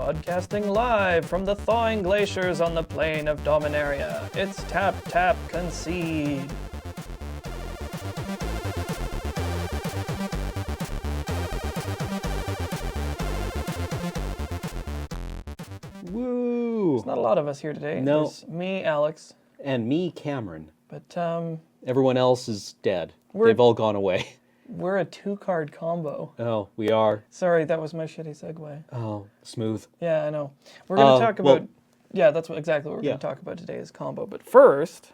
Broadcasting live from the thawing glaciers on the plain of Dominaria, it's TapTapConcede. Woo! There's not a lot of us here today. No. There's me, Alex. And me, Cameron. But Everyone else is dead. We're- They've all gone away. we're a two-card combo. Oh, we are. Sorry, that was my shitty segue. Oh, smooth. Yeah, I know. We're going to talk about... well- yeah, that's exactly what we're Yeah. going to talk about today is combo. But first,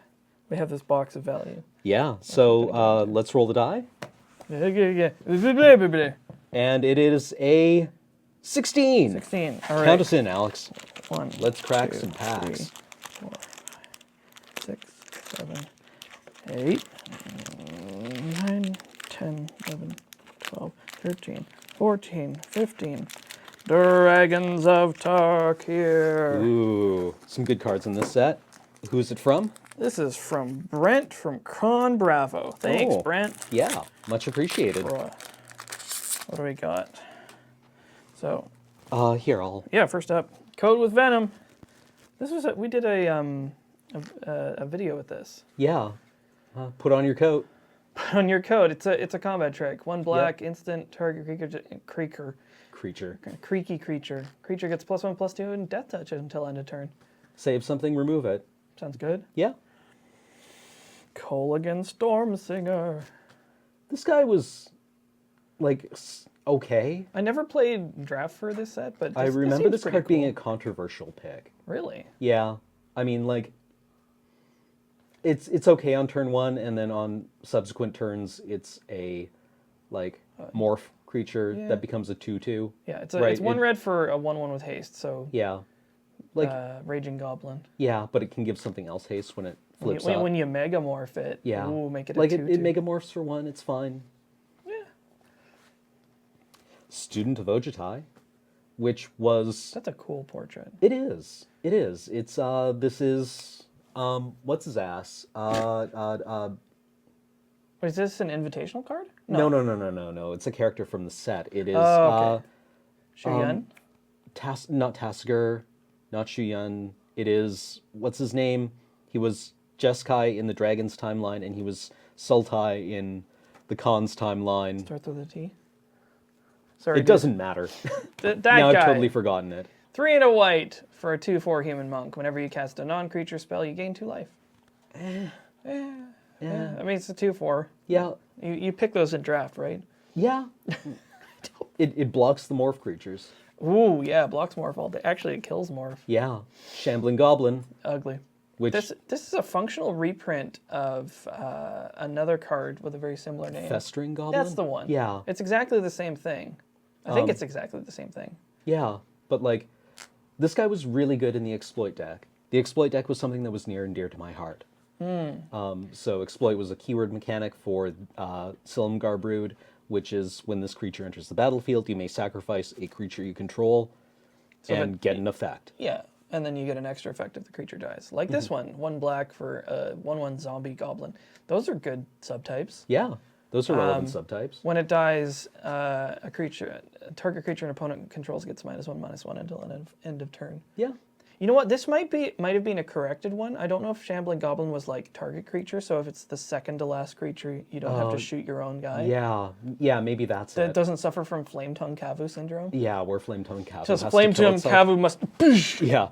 we have this box of value. Yeah, so let's roll the die. Yeah. And it is a 16. 16. All right. Count us in, Alex. 1, Let's crack 2, some packs. 3, 4, 5, 6, 7, 8, 9, 10, 11, 12, 13, 14, 15. Dragons of Tarkir. Ooh, some good cards in this set. Who's it from? This is from Brent from Con Bravo. Thanks, Oh. Brent. Yeah, much appreciated. What do we got? So, Here, I'll... yeah, first up, Code with Venom. This was we did a video with this. Yeah. Put on your coat. On your code, it's a combat trick. 1 black, instant target creature. Creaky creature. Creature gets +1/+2 and death touch until end of turn. Save something, remove it. Sounds good. Yeah. Colligan Stormsinger. This guy was, like, okay. I never played draft for this set, but I remember seems this pretty card being a cool. controversial pick. Really? Yeah. I mean, like, it's okay on turn 1, and then on subsequent turns, it's a, like, morph creature yeah. that becomes a 2/2. Yeah, it's Right, it's 1 red for a 1/1 with haste, so Yeah. Like, Raging Goblin. yeah, but it can give something else haste when it flips when, up. when you megamorph it, Yeah. ooh, make it like a 2/2. it megamorphs for 1, it's fine. Yeah. Student of Ojutai, which was... That's a cool portrait. It is. It is. It's, this is, what's his ass? Is this an invitational card? No. It's a character from the set. It is, okay. Shu-Yun? not Tasker, not Shu-Yun. It is, what's his name? He was Jeskai in the Dragon's timeline, and he was Sultai in the Khan's timeline. Starts with a T. Sorry, It doesn't matter. That Now guy. I've totally forgotten it. 3 and a white for a 2/4 human monk. Whenever you cast a non-creature spell, you gain 2 life. Yeah. I mean, it's a 2/4. Yeah. You pick those in draft, right? Yeah. It blocks the morph creatures. Ooh, yeah, blocks morph all day. Actually, it kills morph. Yeah. Shambling Goblin. Ugly. Which This is a functional reprint of another card with a very similar name. Festering Goblin? That's the one. Yeah. It's exactly the same thing. I think it's exactly the same thing. Yeah. But, like, this guy was really good in the Exploit deck. The Exploit deck was something that was near and dear to my heart. So Exploit was a keyword mechanic for Silumgar Brood, which is when this creature enters the battlefield, you may sacrifice a creature you control and get an effect. Yeah, and then you get an extra effect if the creature dies. Like this one, 1 black for a 1/1 zombie goblin. Those are good subtypes. Yeah. Those are relevant subtypes. When it dies, a target creature an opponent controls gets -1/-1 until end of turn. Yeah. You know what? This might have been a corrected one. I don't know if Shambling Goblin was like target creature, so if it's the second to last creature, you don't have to shoot your own guy. Yeah, maybe that's That it. doesn't suffer from Flame Tongue Kavu syndrome. Yeah, where Flame Tongue Cavu So has to Flame kill Tongue itself. Kavu must Yeah.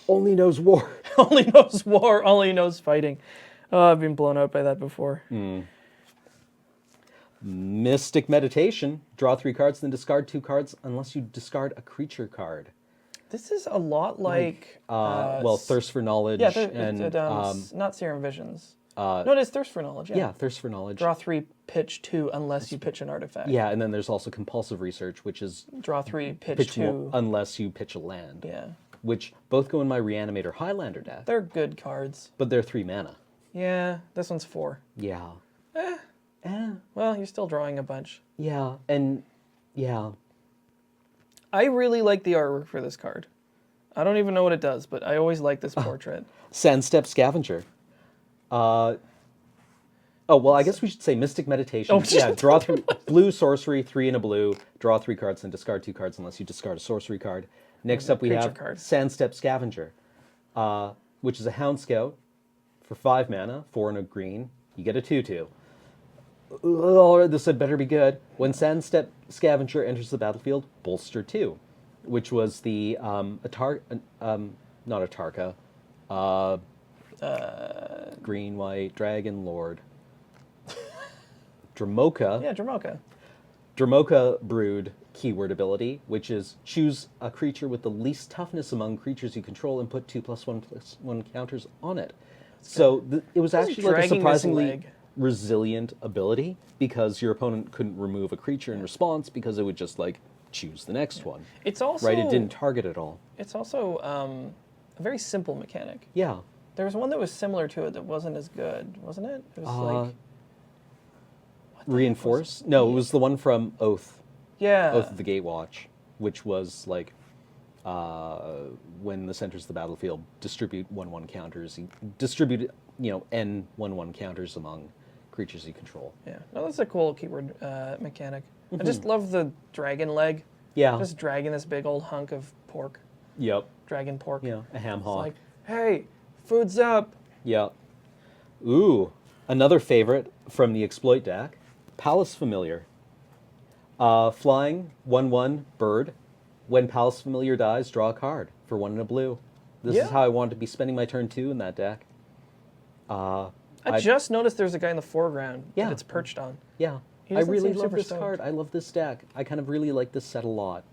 Only knows war. only knows war, only knows fighting. Oh, I've been blown out by that before. Mystic Meditation. Draw 3 cards, then discard 2 cards unless you discard a creature card. This is a lot like Thirst for Knowledge and... not Serum Visions. No, it is Thirst for Knowledge, yeah. yeah, Thirst for Knowledge. Draw 3, pitch 2, unless you pitch an artifact. Yeah, and then there's also Compulsive Research, which is Draw 3, pitch 2. unless you pitch a land. Yeah. Which both go in my Reanimator Highlander deck. They're good cards. But they're 3 mana. Yeah, this one's 4. Yeah. Well, you're still drawing a bunch. Yeah, and... Yeah. I really like the artwork for this card. I don't even know what it does, but I always like this portrait. Sandstep Scavenger. Oh, well, I guess we should say Mystic Meditation. Oh, yeah, draw 3, blue sorcery, 3 and a blue, draw 3 cards and discard 2 cards unless you discard a sorcery card. Next up we creature have card. Sandstep Scavenger, which is a Hound Scout for 5 mana, 4 and a green. You get a 2/2. Oh, this had better be good. When Sandstep Scavenger enters the battlefield, bolster 2, which was the not Atarka, green, white, Dragon Lord. Dramoka. Yeah, Dramoka. Dramoka Brood keyword ability, which is choose a creature with the least toughness among creatures you control and put 2/1/1 counters on it. So it was actually like a dragging this surprisingly leg. resilient ability because your opponent couldn't remove a creature in response because it would just like choose the next one. It's also Right, it didn't target at all. It's also a very simple mechanic. Yeah. There was one that was similar to it that wasn't as good, wasn't it? It was like Reinforce? No, it was the one from Oath. yeah. Oath of the Gatewatch, which was like when this enters the battlefield, distribute 1/1 counters. Distribute, N 1/1 counters among creatures you control. Yeah, no, that's a cool keyword mechanic. I just love the dragon leg. Yeah. Just dragging this big old hunk of pork, Yep. dragon pork. Yeah, a ham It's hock. like, hey, food's up. Yep. Ooh, another favorite from the exploit deck, Palace Familiar. Flying 1/1 bird. When Palace Familiar dies, draw a card for 1 and a blue. This Yeah. is how I want to be spending my turn 2 in that deck. I just noticed there's a guy in the foreground Yeah. that it's perched on. Yeah, He I doesn't really seem love super this stoked. card. I love this deck. I kind of really like this set a lot.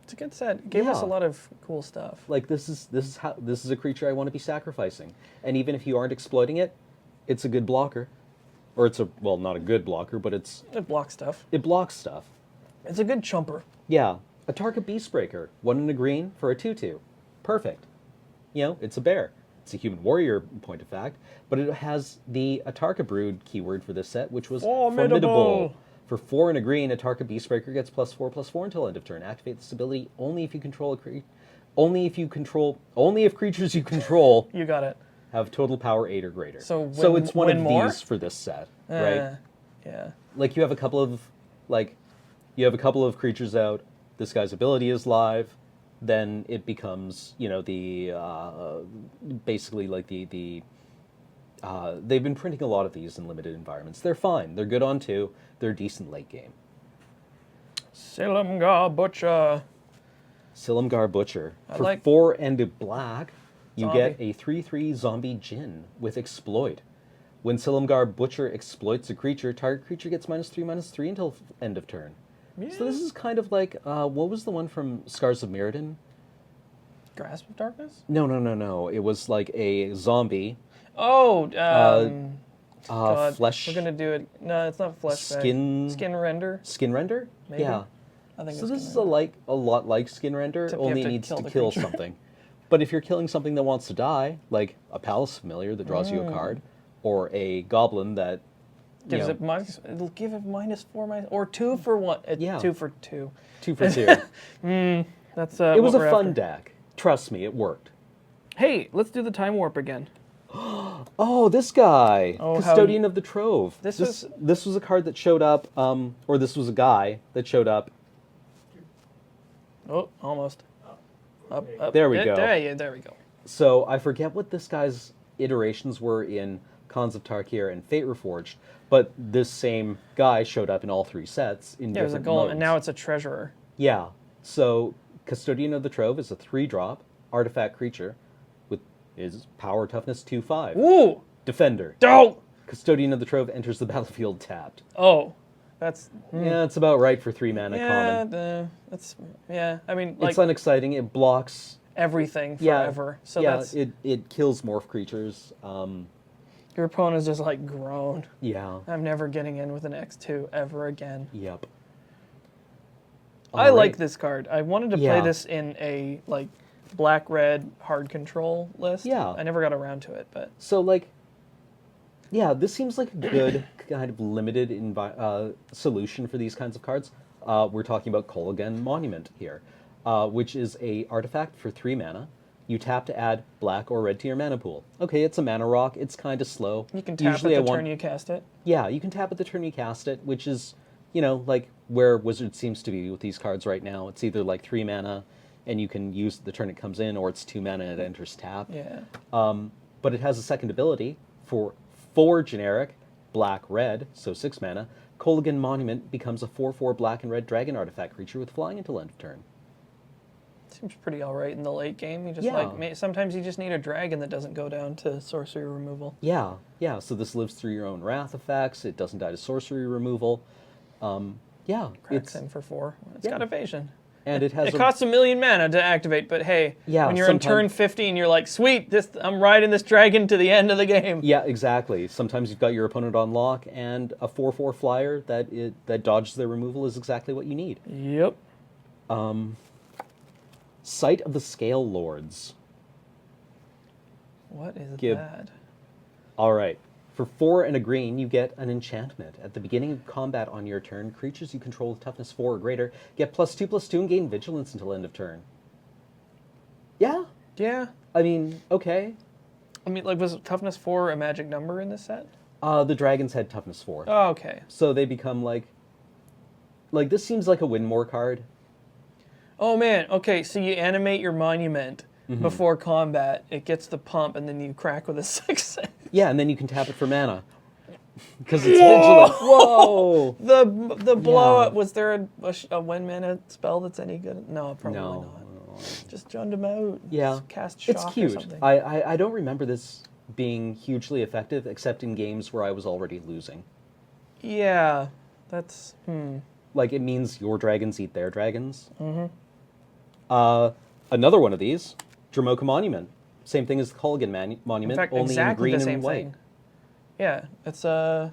It's a good set. It gave us a Yeah. lot of cool stuff. Like this is a creature I want to be sacrificing. And even if you aren't exploiting it, it's a good blocker. Or it's not a good blocker, but It blocks stuff. it blocks stuff. It's a good chumper. Yeah, a Tarka Beastbreaker, 1 and a green for a 2/2. Perfect. It's a bear. It's a human warrior, point of fact, but it has the Atarka Brood keyword for this set, which was Formidable. For 4 and a green, Atarka Beastbreaker gets +4/+4 until end of turn. Activate this ability only if creatures you control You got it. have total power 8 or greater. So it's one win of more? these for this set, right? Yeah. Like you have a couple of creatures out. This guy's ability is live. Then it becomes basically like the they've been printing a lot of these in limited environments. They're fine. They're good on 2. They're decent late game. Silumgar Butcher. Silumgar Butcher. I For like- 4 and a black, you Zombie. get a 3/3 zombie djinn with exploit. When Silumgar Butcher exploits a creature, target creature gets -3/-3 until end of turn. Yeah. So this is kind of like, what was the one from Scars of Mirrodin? Grasp of Darkness? No. It was like a zombie. Oh, God. Flesh. We're gonna do it. No, it's not flesh. Skin- Skin render. Skin Render? Maybe. Yeah. I think. So it's this Skin is Render. a lot like Skin Render, Except you only have it to needs kill to the kill creature. something. But if you're killing something that wants to die, like a Palace Familiar that draws you a card, or a Goblin that Gives it minus. It'll give it -4 or 2 for 1. Yeah. 2 for 2. 2 for 2. That's It was a what we're fun after. deck. Trust me, it worked. Hey, let's do the time warp again. Oh, this guy, Oh, how Custodian of the Trove. This This was a card that showed up, or this was a guy that showed up. Oh, almost. Up. There we go. There we go. So I forget what this guy's iterations were in Khans of Tarkir and Fate Reforged, but this same guy showed up in all 3 sets in Yeah, it was a different golem, modes. and now it's a treasurer. Yeah. So Custodian of the Trove is a 3-drop artifact creature with his power toughness 2/5. Ooh! Defender. Oh! Custodian of the Trove enters the battlefield tapped. Oh. That's... Yeah, it's about right for 3 mana Yeah, common. that's... Yeah, I mean, like, It's unexciting. It blocks. everything Yeah, forever. So yeah. that's... It kills morph creatures. Your opponent's just, like, grown. Yeah. I'm never getting in with an X2 ever again. Yep. I All like right. this card. I wanted to play Yeah. this in a, like, black-red hard control list. Yeah. I never got around to it, but... So, like, yeah, this seems like a good kind of limited solution for these kinds of cards. We're talking about Kolaghan Monument here, which is a artifact for 3 mana. You tap to add black or red to your mana pool. Okay, it's a mana rock. It's kind of slow. You can tap at the turn you cast it. Yeah, you can tap at the turn you cast it, which is, like where Wizard seems to be with these cards right now. It's either like 3 mana, and you can use the turn it comes in, or it's 2 mana and it enters tap. Yeah. But it has a second ability for 4 generic, black-red, so 6 mana. Kolaghan Monument becomes a 4/4 black and red dragon artifact creature with flying until end of turn. Seems pretty all right in the late game. You just Yeah. sometimes you just need a dragon that doesn't go down to sorcery removal. Yeah, yeah. So this lives through your own wrath effects. It doesn't die to sorcery removal. Yeah, Cracks in for 4. It's got evasion. and it has It costs 1 million mana to activate, but hey, Yeah, when you're in turn 15, you're like, sweet, I'm riding this dragon to the end of the game. Yeah, exactly. Sometimes you've got your opponent on lock, and a 4/4 flyer that dodges their removal is exactly what you need. Yep. Sight of the Scale Lords. What is Give- that? All right. For 4 and a green, you get an enchantment. At the beginning of combat on your turn, creatures you control with toughness 4 or greater get +2/+2 and gain vigilance until end of turn. Yeah. Yeah. I mean, okay. I mean, like, was toughness 4 a magic number in this set? The dragons had toughness 4. Oh, okay. So they become like this seems like a win more card. Oh, man. Okay, so you animate your monument before combat. It gets the pump, and then you crack with a 6. Yeah, and then you can tap it for mana. Because it's vigilant. Whoa! The blowout, was there a 1 mana spell that's any good? No, probably No. not. Just jump him out. Yeah. Just cast shock It's or cute. something. I don't remember this being hugely effective, except in games where I was already losing. Yeah, that's Like, it means your dragons eat their dragons. Another one of these, Dramoka Monument. Same thing as the Kolaghan Monument, in fact only exactly in green the same and white. thing. Yeah, it's the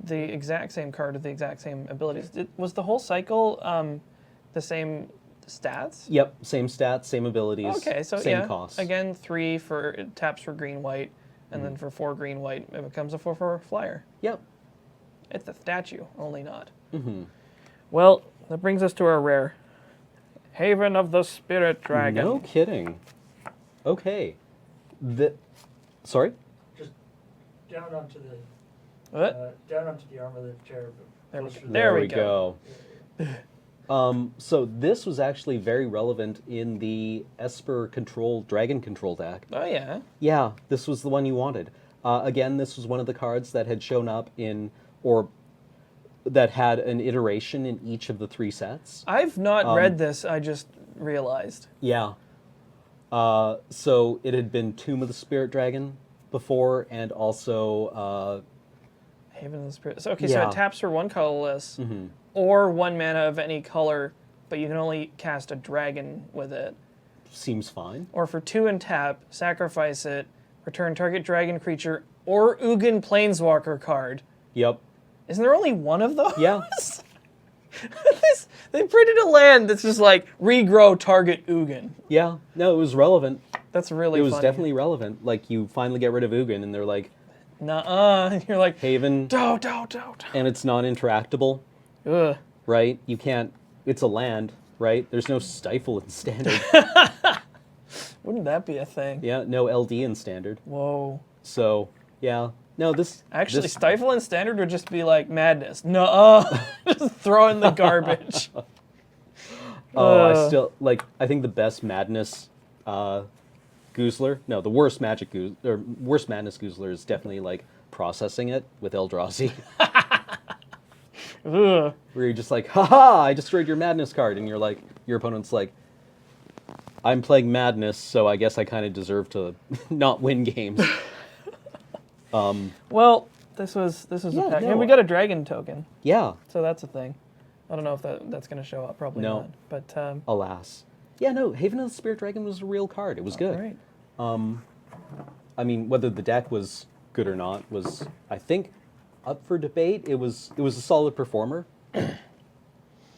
exact same card with the exact same abilities. Was the whole cycle the same stats? Yep, same stats, same abilities, Okay, so same yeah, costs. again 3 for it taps for green white, and then for 4 green white it becomes a 4/4 flyer. Yep. It's a statue, only not. Well, that brings us to our rare. Haven of the Spirit Dragon. No kidding. Okay. Sorry? Just down onto the What? down onto the arm of the chair. There we closer go. to There the- we go. So this was actually very relevant in the Esper control, dragon control deck. Oh yeah. Yeah, this was the one you wanted. Again, this was one of the cards that had shown up in, or that had an iteration in each of the 3 sets. I've not read this, I just realized. Yeah. So it had been Tomb of the Spirit Dragon before, and also, Haven of the Spirit. So, okay, so Yeah. it taps for 1 colorless, or 1 mana of any color, but you can only cast a dragon with it. seems fine. Or for 2 and tap, sacrifice it, return target dragon creature or Ugin Planeswalker card. Yep. Isn't there only 1 of those? Yeah. They printed a land that's just like, regrow target Ugin. Yeah. No, it was relevant. That's really It was funny. definitely relevant. Like, you finally get rid of Ugin, and they're like, Nuh-uh. And you're like, Haven, don't. and it's non-interactable, Ugh. right? You can't, it's a land, right? There's no stifle in standard. Wouldn't that be a thing? Yeah, no LD in standard. Whoa. So, yeah. No, this... Actually, this, stifle and standard would just be like madness. Nuh-uh. Just throw in the garbage. I still, like, I think the best Madness Goozler, no, the worst Madness Goozler is definitely, like, processing it with Eldrazi. Ugh. Where you're just like, haha, I destroyed your Madness card, and you're like, your opponent's like, I'm playing Madness, so I guess I kind of deserve to not win games. Well, this was Yeah, a pack. no. And we got a dragon token, Yeah, so that's a thing. I don't know if that's going to show up. Probably No. not. But alas. Yeah, no, Haven of the Spirit Dragon was a real card. It was good. all right. I mean, whether the deck was good or not was, I think, up for debate. It was a solid performer,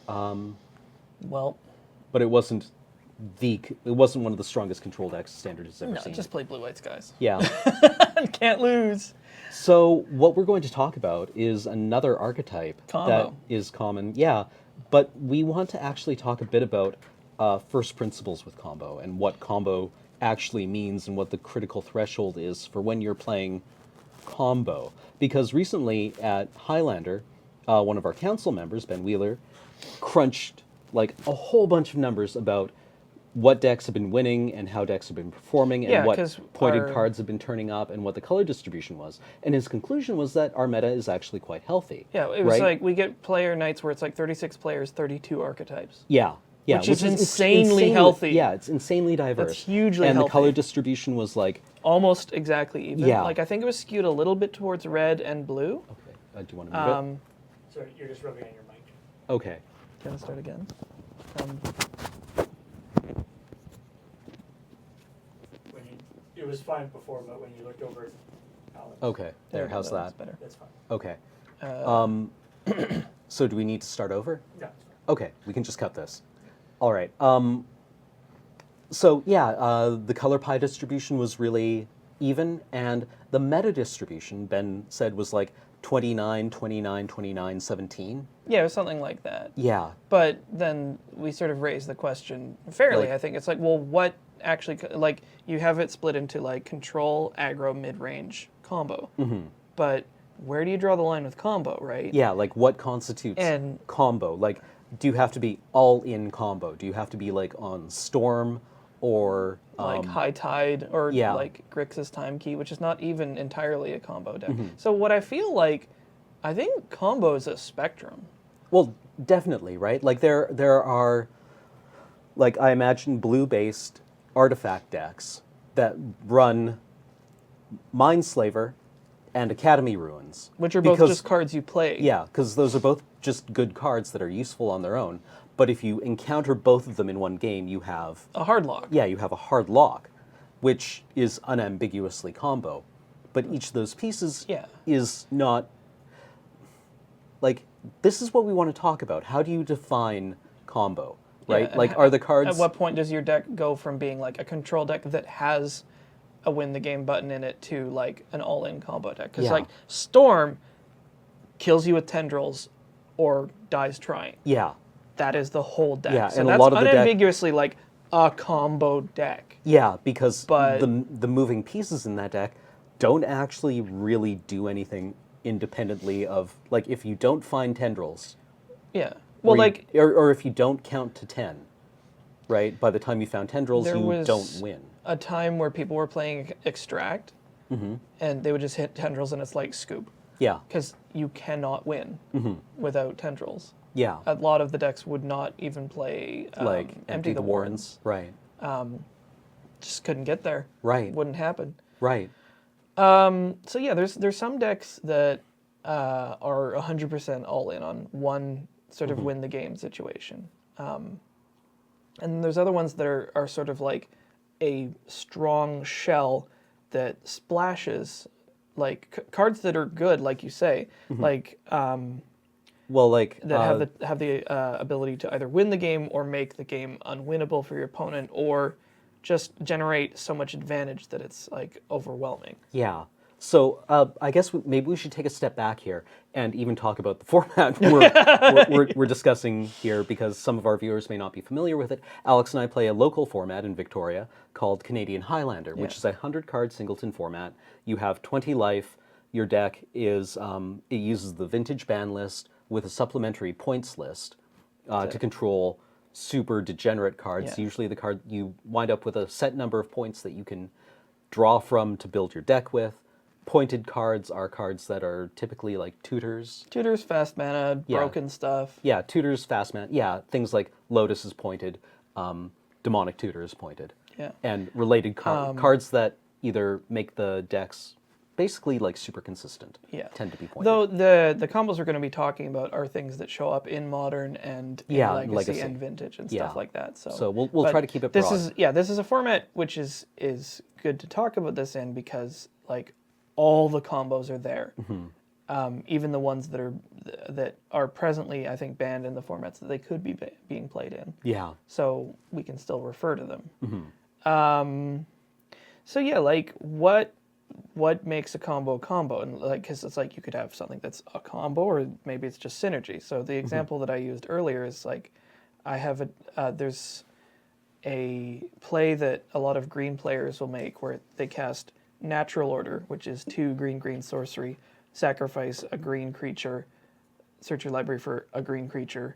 Well, but it wasn't one of the strongest control decks Standard has ever no, seen. just play blue white skies. Yeah. Can't lose. So what we're going to talk about is another archetype Combo. that is common. Yeah, but we want to actually talk a bit about first principles with combo and what combo actually means and what the critical threshold is for when you're playing combo. Because recently at Highlander, one of our council members, Ben Wheeler, crunched like a whole bunch of numbers about what decks have been winning and how decks have been performing and Yeah, what 'cause pointed our- cards have been turning up and what the color distribution was. And his conclusion was that our meta is actually quite healthy. Yeah, it was right? like we get player nights where it's like 36 players, 32 archetypes. Yeah. Yeah, Which is it's insanely healthy. Yeah, it's insanely diverse. That's hugely and healthy. the color distribution was like, Almost exactly even. Yeah. Like I think it was skewed a little bit towards red and blue. okay, do you want to move Sorry, you're just rubbing on your mic. it? Okay. Can I start again? It was fine before, but when you looked over at Alex, Okay. There, how's that's that? better. that's fine. Okay. Uh, So do we need to start over? No, it's fine. Okay, we can just cut this. All right. So yeah, the color pie distribution was really even, and the meta distribution, Ben said, was like 29, 29, 29, 17. yeah, it was something like that. Yeah. But then we sort of raised the question fairly, Like- I think. It's like, well, what actually, like, you have it split into, like, control, aggro, mid-range, combo. Mm-hmm. But where do you draw the line with combo, right? Yeah, like what constitutes And- combo? Like, do you have to be all in combo? Do you have to be like on Storm or Like High Tide or, yeah. like, Grixis Time Key, which is not even entirely a combo deck. Mm-hmm. So what I feel like, I think combo is a spectrum. well, definitely, right? Like there are, like I imagine blue-based artifact decks that run Mindslaver and Academy Ruins, Which are both because- just cards you play. Yeah, because those are both just good cards that are useful on their own. But if you encounter both of them in one game, you have A hard lock. you have a hard lock, which is unambiguously combo. But each of those pieces Yeah. is not like this is what we want to talk about. How do you define combo? Right? Yeah, like and are the cards At what point does your deck go from being like a control deck that has a win the game button in it to like an all-in combo deck? Because Yeah. like Storm kills you with tendrils or dies trying. Yeah. That is the whole deck. Yeah, so and a that's lot of the deck- unambiguously like a combo deck. Yeah, because But- the moving pieces in that deck don't actually really do anything independently of like if you don't find tendrils. Yeah. Well, or you- like or if you don't count to 10, right? By the time you found tendrils, there you was don't win. a time where people were playing Extract, Mm-hmm. and they would just hit tendrils and it's like scoop. Yeah, Because you cannot win Mm-hmm. without tendrils. yeah. A lot of the decks would not even play Like Empty the Warrens. Right, Just couldn't get there. right, Wouldn't happen. right. So yeah, there's some decks that are 100% all in on one sort of win the game situation, and there's other ones that are sort of like a strong shell that splashes, like cards that are good, like you say, like Well, like that have the ability to either win the game or make the game unwinnable for your opponent, or just generate so much advantage that it's like overwhelming. yeah. So I guess maybe we should take a step back here and even talk about the format we're discussing here because some of our viewers may not be familiar with it. Alex and I play a local format in Victoria called Canadian Highlander, which is a 100-card singleton format. You have 20 life. Your deck is it uses the vintage ban list with a supplementary points list to control super degenerate cards. Yeah. Usually the card you wind up with a set number of points that you can draw from to build your deck with. Pointed cards are cards that are typically like tutors. Tutors, fast mana, Yeah. broken stuff. Yeah, tutors, fast man. Yeah, things like Lotus is pointed, Demonic Tutor is pointed. Yeah. And related cards that either make the decks basically like super consistent. Yeah. Tend to be pointed. Though the combos we're going to be talking about are things that show up in Modern and in Yeah, Legacy, Legacy. and Vintage and Yeah. stuff like that. So we'll but try to keep it this broad. this is a format which is good to talk about this in because like all the combos are there. Mm-hmm. Even the ones that are presently, I think, banned in the formats that they could be being played in. Yeah. So we can still refer to them. Mm-hmm. So yeah, like what makes a combo, and like because it's like you could have something that's a combo or maybe it's just synergy. So the example that I used earlier is like I have there's a play that a lot of green players will make where they cast Natural Order, which is 2 green sorcery, sacrifice a green creature, search your library for a green creature,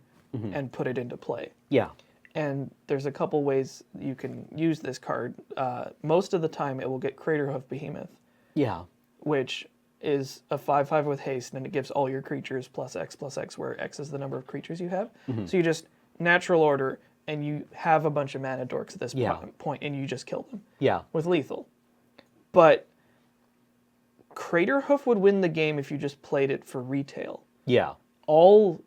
and put it into play. Yeah. and there's a couple ways you can use this card. Most of the time, it will get Craterhoof Behemoth, Yeah. which is a 5/5 with haste, and it gives all your creatures +X, where X is the number of creatures you have. So you just natural order, and you have a bunch of mana dorks at this point, and you just kill them Yeah. with lethal. But Craterhoof would win the game if you just played it for retail. Yeah. All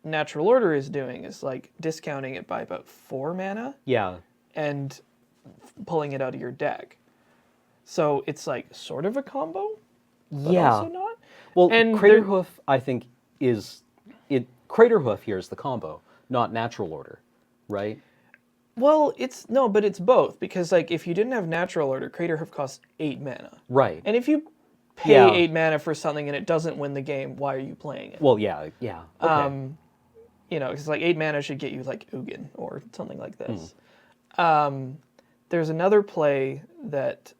natural order is doing is like discounting it by about 4 mana Yeah. and pulling it out of your deck. So it's like sort of a combo, but Yeah. also not. Well, And Craterhoof, I think, is it. Craterhoof here is the combo, not natural order, right? Well, but it's both, because like if you didn't have natural order, Craterhoof costs 8 mana. Right. And if you pay Yeah. 8 mana for something and it doesn't win the game, why are you playing it? Well, yeah. Yeah. Okay. Because like 8 mana should get you like Ugin or something like this. Hmm. There's another play that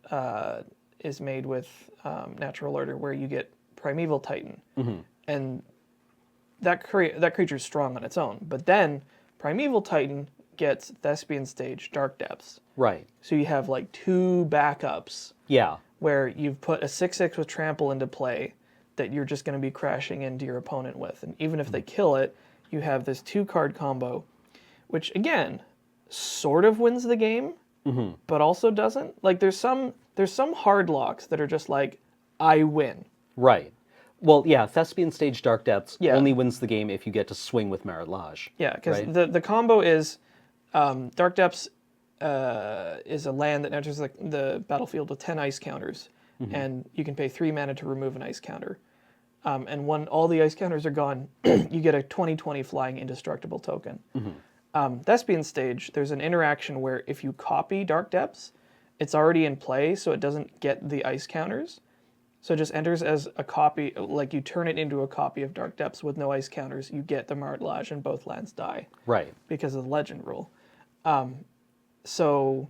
is made with natural order where you get Primeval Titan, and that creature's strong on its own. But then Primeval Titan gets Thespian Stage, Dark Depths. Right. So you have like 2 backups Yeah. where you've put a 6/6 with Trample into play that you're just going to be crashing into your opponent with. And even if they kill it, you have this 2-card combo, which again, sort of wins the game, but also doesn't. Like there's some hard locks that are just like, I win. Right. Well, yeah, Thespian Stage Dark Depths Yeah. only wins the game if you get to swing with Maritlage. Yeah, because Right. the combo is Dark Depths is a land that enters the battlefield with 10 ice counters, and you can pay 3 mana to remove an ice counter. And when all the ice counters are gone, you get a 20/20 flying indestructible token. Thespian Stage, there's an interaction where if you copy Dark Depths, it's already in play, so it doesn't get the ice counters. So it just enters as a copy, like you turn it into a copy of Dark Depths with no ice counters, you get the Martelage and both lands die. Right. Because of the legend rule. So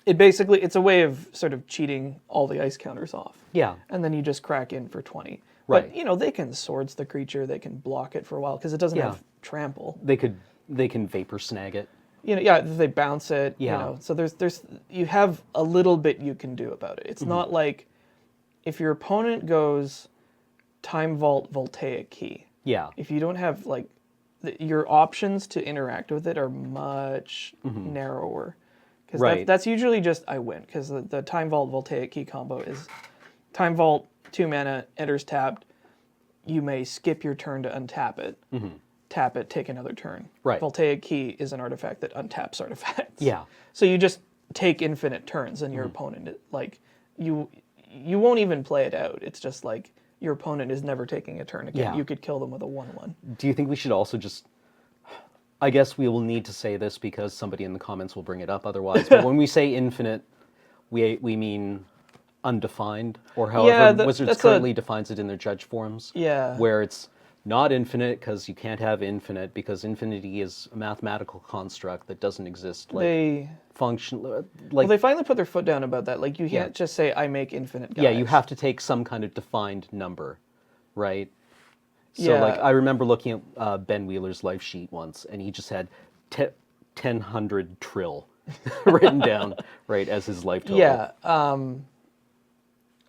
it's a way of sort of cheating all the ice counters off. Yeah. And then you just crack in for 20. Right. But, they can swords the creature, they can block it for a while, because it doesn't Yeah. have trample. They can vapor snag it. They bounce it, Yeah. So there's you have a little bit you can do about it. It's not like if your opponent goes Time Vault Voltaic Key. Yeah. If you don't have your options to interact with it are much narrower. Because Right. that's usually just I win. Because the Time Vault Voltaic Key combo is Time Vault, 2 mana, enters tapped. You may skip your turn to untap it. Tap it, take another turn. Right. Voltaic Key is an artifact that untaps artifacts. Yeah. So you just take infinite turns, and your opponent, you won't even play it out. It's just like your opponent is never taking a turn again. Yeah. You could kill them with a 1/1. Do you think we should also just... I guess we will need to say this because somebody in the comments will bring it up otherwise. But when we say infinite, we mean undefined, or however Wizards currently defines it in their judge forums. Yeah. Where it's not infinite because you can't have infinite because infinity is a mathematical construct that doesn't exist. They finally put their foot down about that. Like you can't just say I make infinite guys. Yeah, you have to take some kind of defined number, right? So Yeah. I remember looking at Ben Wheeler's life sheet once, and he just had 1000 trill written down, right, as his life total. Yeah.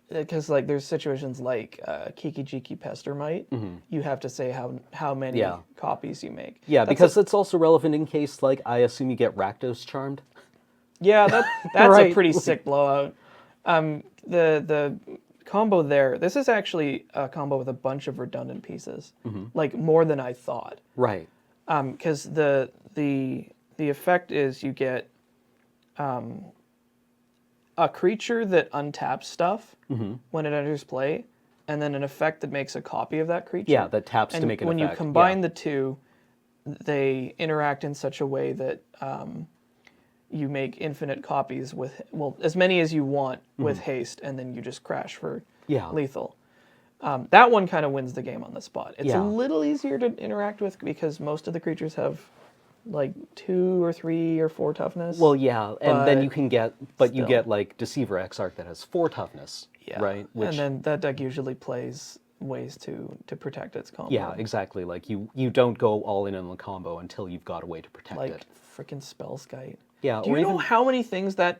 Because there's situations like Kiki Jiki Pestermite. You have to say how many copies you make. Yeah, because it's also relevant in case I assume you get Rakdos charmed. Yeah, that's Right. a pretty sick blowout. The combo there, this is actually a combo with a bunch of redundant pieces, more than I thought. Right. Because the effect is you get a creature that untaps stuff when it enters play, and then an effect that makes a copy of that creature. Yeah, that taps to make an when effect. you combine the two, they interact in such a way that you make infinite copies with, as many as you want with haste, and then you just crash for lethal. That one kind of wins the game on the spot. It's a little easier to interact with because most of the creatures have 2 or 3 or 4 toughness. Well, yeah, and then you can get, you get Deceiver Exarch that has 4 toughness, right? And then that deck usually plays ways to protect its combo. Yeah, exactly. Like you don't go all in on the combo until you've got a way to protect Like it. frickin' Spellskite. Yeah, Do you know how many things that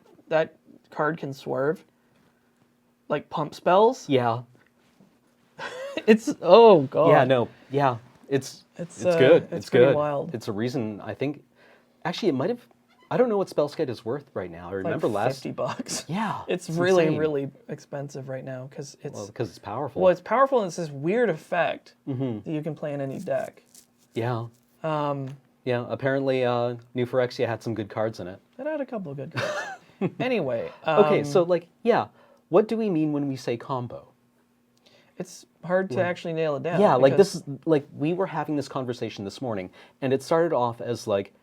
card can swerve? Like pump spells? Yeah. It's oh god. Yeah, no. Yeah. It's good. It's good. pretty wild. It's a reason I think actually it might have I don't know what Spellskite is worth right now. I remember like last $50. Yeah. It's really insane. really expensive right now because it's Well, because it's powerful. well, it's powerful and it's this weird effect Mm-hmm. that you can play in any deck. Yeah. Yeah, apparently New Phyrexia had some good cards in it. It had a couple of good cards. Anyway. Okay, so like, yeah, what do we mean when we say combo? It's hard to actually nail it down. Yeah, like because- this is like we were having this conversation this morning, and it started off as like,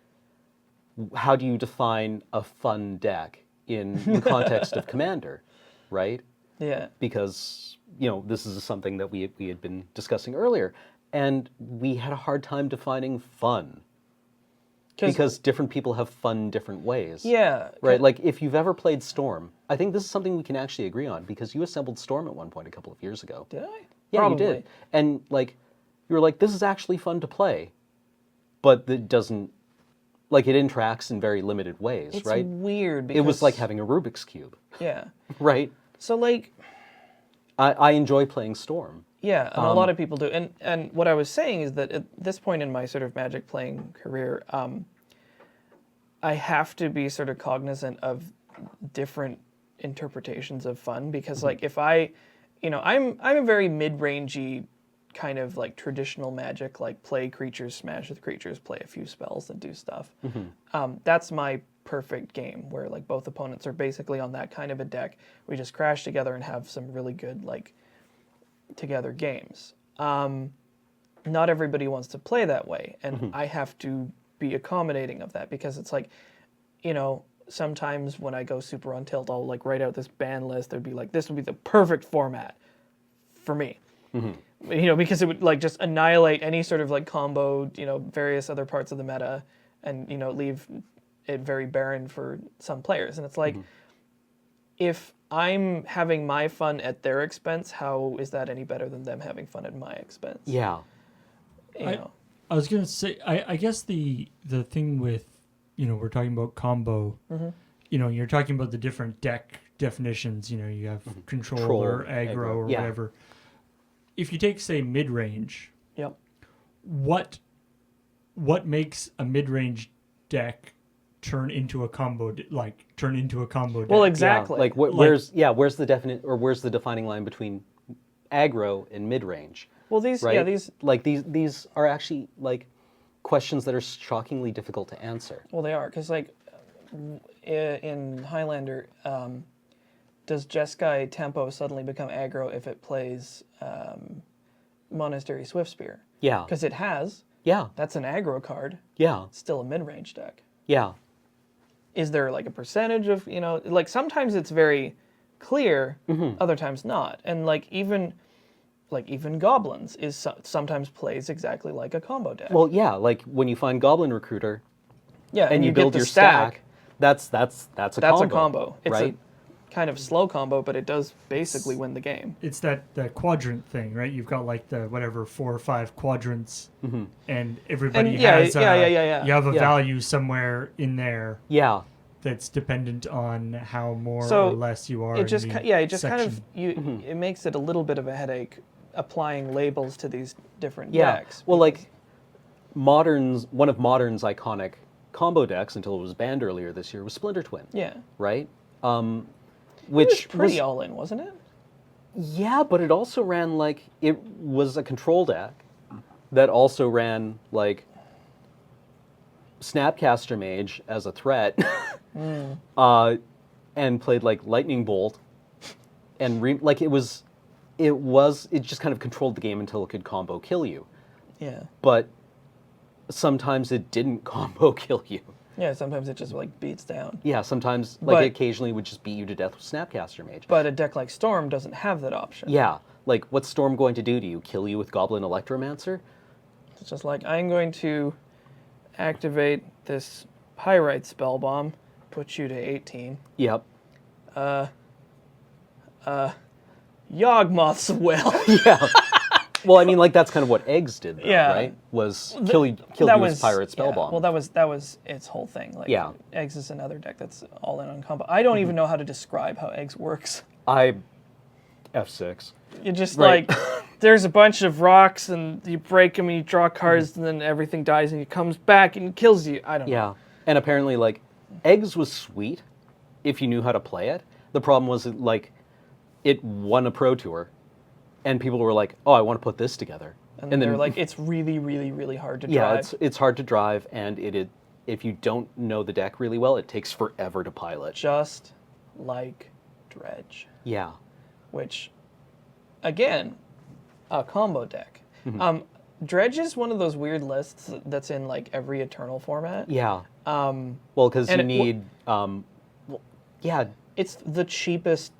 how do you define a fun deck in the context of Commander, right? Yeah. Because this is something that we had been discussing earlier, and we had a hard time defining fun because different people have fun different ways. Yeah. Right, like if you've ever played Storm, I think this is something we can actually agree on because you assembled Storm at one point a couple of years ago. Did I? Yeah, Probably. you did. And like, you were like, this is actually fun to play, but it doesn't, like it interacts in very limited ways, It's right? weird because It was like having a Rubik's Cube, yeah. right? So like I enjoy playing Storm. yeah, and a lot of people do. And what I was saying is that at this point in my sort of Magic playing career, I have to be sort of cognizant of different interpretations of fun because like if I'm a very mid-rangey kind of like traditional Magic, like play creatures, smash with creatures, play a few spells that do stuff. That's my perfect game where like both opponents are basically on that kind of a deck. We just crash together and have some really good like together games. Not everybody wants to play that way, and I have to be accommodating of that because it's like, sometimes when I go super on tilt, I'll like write out this ban list. There'd be like, this would be the perfect format for me. Because it would like just annihilate any sort of like combo, various other parts of the meta, and leave it very barren for some players. And it's like, if I'm having my fun at their expense, how is that any better than them having fun at my expense? Yeah. I was gonna say, I guess the thing with, we're talking about combo, you're talking about the different deck definitions. You have control or aggro or whatever. If you take, say, mid-range, Yep. what makes a mid-range deck turn into a combo deck? Well, exactly. Yeah, like where's the defining line between aggro and mid-range? Well, these Right? these are actually like questions that are shockingly difficult to answer. well they are because like in Highlander, does Jeskai tempo suddenly become aggro if it plays Monastery Swiftspear? Yeah. Because it has. Yeah. That's an aggro card. Yeah. It's still a mid-range deck. Yeah. Is there like a percentage of, like sometimes it's very clear, other times not. And like even Goblins sometimes plays exactly like a combo deck. Well, yeah, like when you find Goblin Recruiter yeah, and you get build the your stack, that's a That's combo. a combo. It's right? a kind of slow combo, but it does basically win the game. It's that quadrant thing, right? You've got like the 4 or 5 quadrants, and everybody And yeah, has yeah. You have a Yeah. value somewhere in there Yeah. that's dependent on how more So, or less you are. It just in the it just kind of section. it makes it a little bit of a headache applying labels to these different Yeah. decks. Well, like one of Modern's iconic combo decks until it was banned earlier this year was Splinter Twin. Yeah. Right? It Which was pretty all in, wasn't it? Yeah, but it also ran like it was a control deck that also ran like Snapcaster Mage as a threat, and played like Lightning Bolt, and it just kind of controlled the game until it could combo kill you. Yeah. But sometimes it didn't combo kill you. Yeah, sometimes it just like beats down. Yeah, sometimes But- it occasionally would just beat you to death with Snapcaster Mage. But a deck like Storm doesn't have that option. Yeah, like what's Storm going to do to you? Kill you with Goblin Electromancer? It's just like, I'm going to activate this Pyrite spell bomb, put you to 18. Yep. Yawgmoth's Will. Yeah. Well, I mean, like that's kind of what Eggs did, though, Yeah. right? Was kill you with Pirate Spellbomb. Well, that was its whole thing. Like, Yeah. Eggs is another deck that's all in on combo. I don't even know how to describe how Eggs works. I F6. You just Right. like, there's a bunch of rocks and you break them and you draw cards and then everything dies and it comes back and kills you. I don't know. Yeah, and apparently, like, Eggs was sweet if you knew how to play it. The problem was, like, it won a Pro Tour, and people were like, "Oh, I want to put this together." And then they're like, it's really, really, really hard to drive. Yeah, it's hard to drive, and if you don't know the deck really well, it takes forever to pilot. Just like Dredge, Yeah, which, again, a combo deck. Mm-hmm. Dredge is one of those weird lists that's in like every Eternal format. yeah. Well, because you and need, yeah, It's the cheapest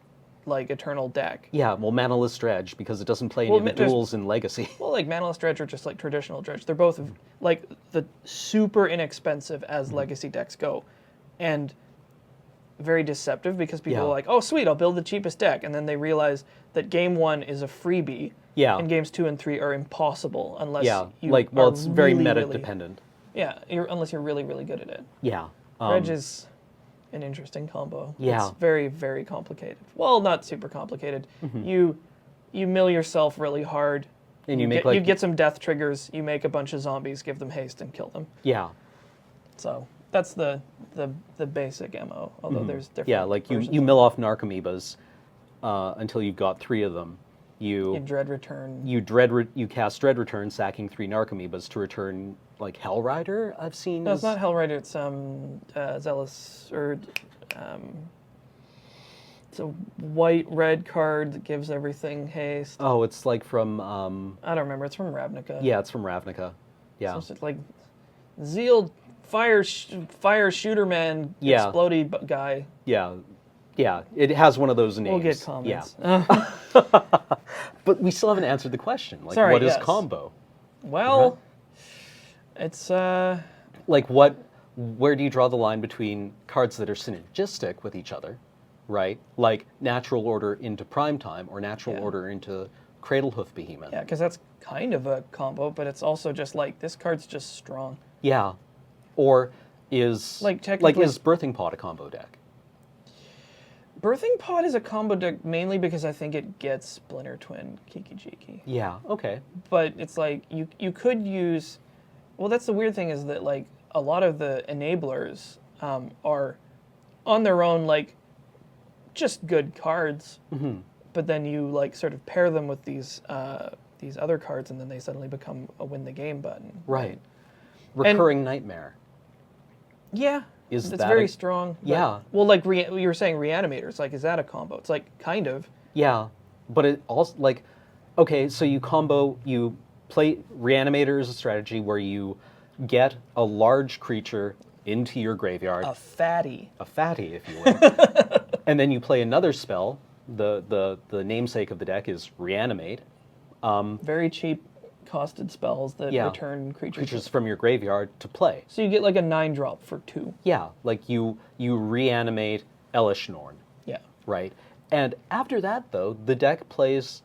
like Eternal deck. yeah. Well, Manaless Dredge because it doesn't play Well, any of the there's- duels in Legacy. Well, like Manaless Dredge or just like traditional Dredge. They're both like the super inexpensive as Legacy decks go, and very deceptive because people Yeah. are like, "Oh, sweet, I'll build the cheapest deck," and then they realize that game 1 is a freebie. Yeah. And games 2 and 3 are impossible unless Yeah, you like, well, are it's very really, meta really- dependent. Yeah, unless you're really, really good at it. Yeah. Dredge is an interesting combo. Yeah. It's very, very complicated. Well, not super complicated. You mill yourself really hard. And you make, like- you get some death triggers. You make a bunch of zombies, give them haste, and kill them. Yeah. So that's the basic MO. Although there's different. Yeah, like you versions. mill off Narcomoebas until you've got 3 of them. You dread return. You cast Dread Return, sacking 3 Narcomoebas to return like Hellrider. I've seen. No, it's not Hellrider. It's Zealous or it's a white-red card that gives everything haste. Oh, it's like from. I don't remember. It's from Ravnica. Yeah, it's from Ravnica. Yeah. So it's just like Zeal fire shooter man Yeah. explodey guy. Yeah. Yeah. It has one of those names. We'll get comments. Yeah. But we still haven't answered the question. Like, Sorry, what is yes. combo? Well, it's Like, where do you draw the line between cards that are synergistic with each other, right? Like Natural Order into Primetime or Natural Yeah. Order into Cradlehoof Behemoth. yeah, because that's kind of a combo, but it's also just like this card's just strong. Yeah. Or is Like, technically- is Birthing Pod a combo deck? Birthing Pod is a combo deck mainly because I think it gets Splinter Twin Kiki Jiki. Yeah, okay. But it's like you could use. Well, that's the weird thing is that like a lot of the enablers are on their own like just good cards, but then you like sort of pair them with these other cards, and then they suddenly become a win the game button. Right. Recurring Nightmare. Yeah, Is it's that very a- strong. but- Yeah. Well, like you were saying, Reanimator. It's like, is that a combo? It's like kind of. Yeah. But it also, like, okay, so you play Reanimator is a strategy where you get a large creature into your graveyard, A fatty. a fatty, if you will, and then you play another spell. The namesake of the deck is Reanimate. Very cheap, costed spells that Yeah. return Creatures from your graveyard to play. So you get like a 9-drop for 2. Yeah, like you reanimate Elishnorn, Yeah. right? And after that, though, the deck plays,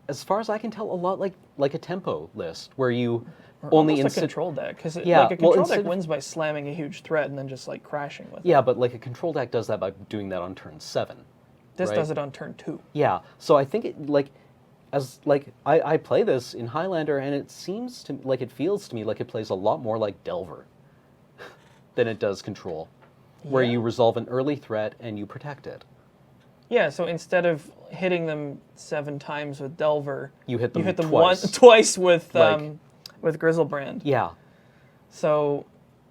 as far as I can tell, a lot like a tempo list, where you only Almost a control deck, because Yeah, like a well, control instead deck of- wins by slamming a huge threat and then just like crashing with it. Yeah, but like a control deck does that by doing that on turn 7. This right? does it on turn 2. Yeah, so I think I play this in Highlander, and it feels to me like it plays a lot more like Delver than it does Control, where Yeah. you resolve an early threat and you protect it. Yeah, so instead of hitting them 7 times with Delver, You hit them twice. twice. Twice with Like- Grizzlebrand. Yeah, So,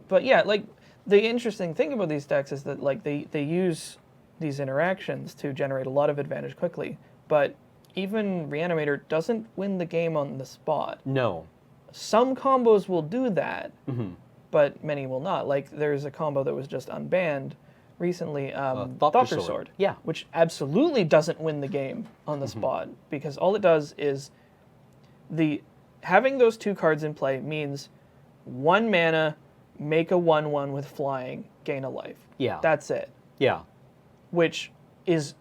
but yeah, like the interesting thing about these decks is that like they use these interactions to generate a lot of advantage quickly, but even Reanimator doesn't win the game on the spot. no. Some combos will do that, Mm-hmm. but many will not. Like there's a combo that was just unbanned recently, Thopter Thopter Sword. Sword. Yeah. Which absolutely doesn't win the game on the spot, because all it does is having those 2 cards in play means 1 mana, make a 1/1 with flying, gain a life. Yeah. That's it. Yeah. Which is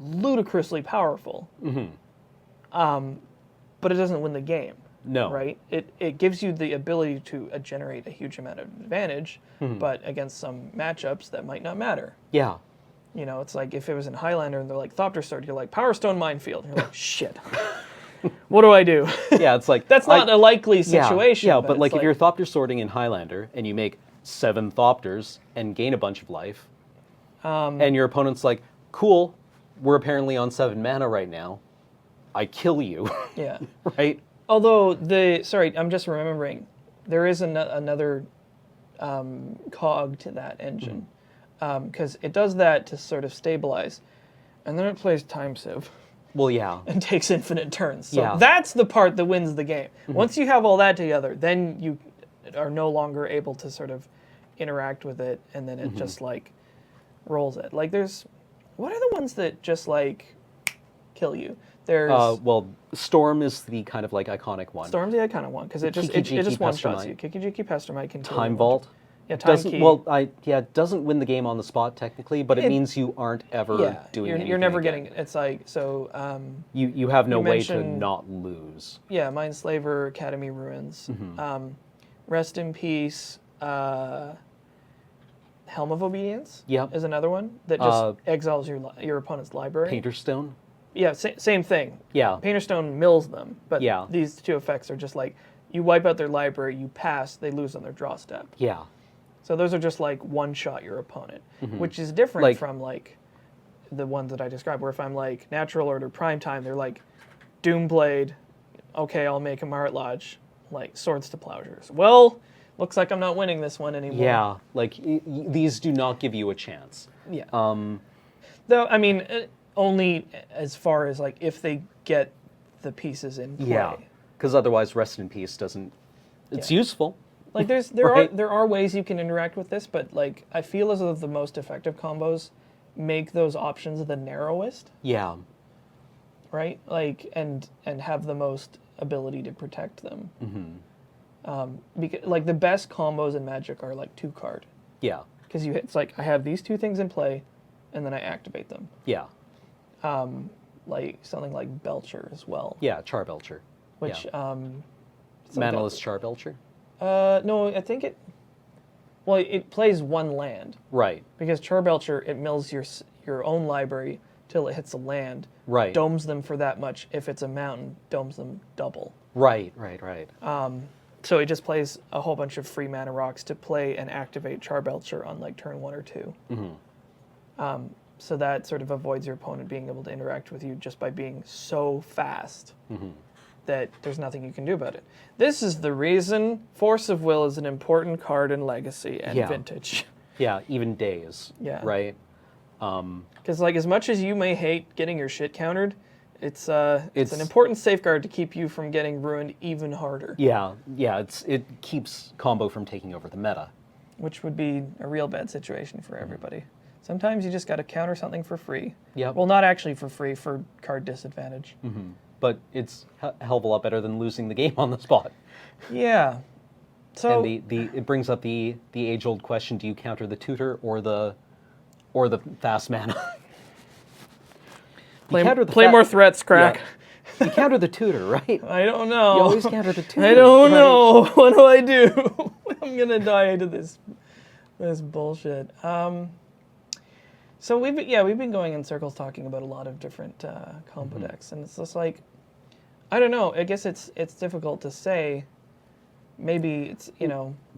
ludicrously powerful. but it doesn't win the game. No. Right? It gives you the ability to generate a huge amount of advantage, but against some matchups that might not matter. Yeah. You know, it's like if it was in Highlander and they're like Thopter Sword, you're like Power Stone Minefield. You're like, shit. What do I do? Yeah, it's like That's not a likely situation. Yeah, but like if it's you're Thopter sorting in Highlander and you make 7 Thopters and gain a bunch of life, and your opponent's like, cool, we're apparently on 7 mana right now, I kill you. Yeah. Right? Although sorry, I'm just remembering, there is another cog to that engine, because it does that to sort of stabilize, and then it plays Time Sieve. Well, yeah. And takes infinite turns. So Yeah. that's the part that wins the game. Once you have all that together, then you are no longer able to sort of interact with it, and then it just like rolls it. Like what are the ones that just like kill you? There's Well, Storm is the kind of like iconic one. Storm's the iconic one because it just one shots you. Kiki-Jiki Pestermite can kill you. Time Vault. Yeah, Time Doesn't Key. well, doesn't win the game on the spot technically, but it means you aren't ever doing anything. You're never again. getting. It's like so. You have no you way to mentioned- not lose. Yeah, Mindslaver, Academy Ruins, Rest in Peace, Helm of Obedience. Yep. Is another one that just exiles your opponent's library. Painter Stone. Yeah, same thing. Yeah. Painter Stone mills them, but Yeah. these two effects are just like you wipe out their library, you pass, they lose on their draw step. Yeah. So those are just like one shot your opponent, which is different Like- from like the ones that I described. Where if I'm like Natural Order Prime Time, they're like Doomblade. Okay, I'll make a Marit Lodge, like Swords to Plowshares. Well, looks like I'm not winning this one anymore. Yeah. Like these do not give you a chance. Yeah. Though I mean, only as far as like if they get the pieces in play. Yeah. Because otherwise, Rest in Peace doesn't. It's useful. Like there Right. are ways you can interact with this, but like I feel as though the most effective combos make those options the narrowest, Yeah. right? Like and have the most ability to protect them. Because like the best combos in Magic are like 2-card, Yeah. because it's like I have these 2 things in play, and then I activate them. Yeah. Like something like Belcher as well, Yeah. Charbelcher. which Manaless Charbelcher. no, I think it plays 1 land. Right. Because Charbelcher, it mills your own library till it hits a land. Right. Domes them for that much. If it's a mountain, domes them double. Right. So it just plays a whole bunch of free mana rocks to play and activate Charbelcher on like turn 1 or 2. So that sort of avoids your opponent being able to interact with you just by being so fast that there's nothing you can do about it. This is the reason Force of Will is an important card in Legacy and Vintage. Yeah. Even Days. Yeah. Right. Because like as much as you may hate getting your shit countered, it's an important safeguard to keep you from getting ruined even harder. Yeah. Yeah. It keeps combo from taking over the meta. Which would be a real bad situation for everybody. Sometimes you just got to counter something for free. Yep. Well, not actually for free, for card disadvantage. But it's a hell of a lot better than losing the game on the spot. Yeah. So And it brings up the age-old question: do you counter the tutor or the fast mana? play more threats, crack. Yeah. You counter the tutor, right? I don't know. You always counter the tutor. I don't right? know. What do I do? I'm gonna die to this bullshit. So we've been going in circles talking about a lot of different combo decks, and it's just like, I don't know. I guess it's difficult to say. Maybe it's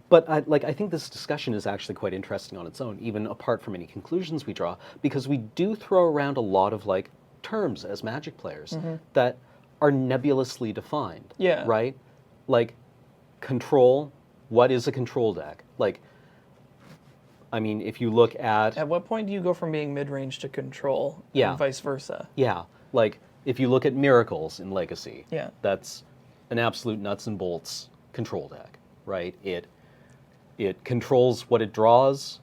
But I think this discussion is actually quite interesting on its own, even apart from any conclusions we draw, because we do throw around a lot of like terms as Magic players that are nebulously defined. Yeah. Right? Like control. What is a control deck? Like, I mean, if you look At what point do you go from being mid-range to control, Yeah. and vice versa? yeah, like if you look at Miracles in Legacy, Yeah. that's an absolute nuts and bolts control deck, right? It controls what it draws,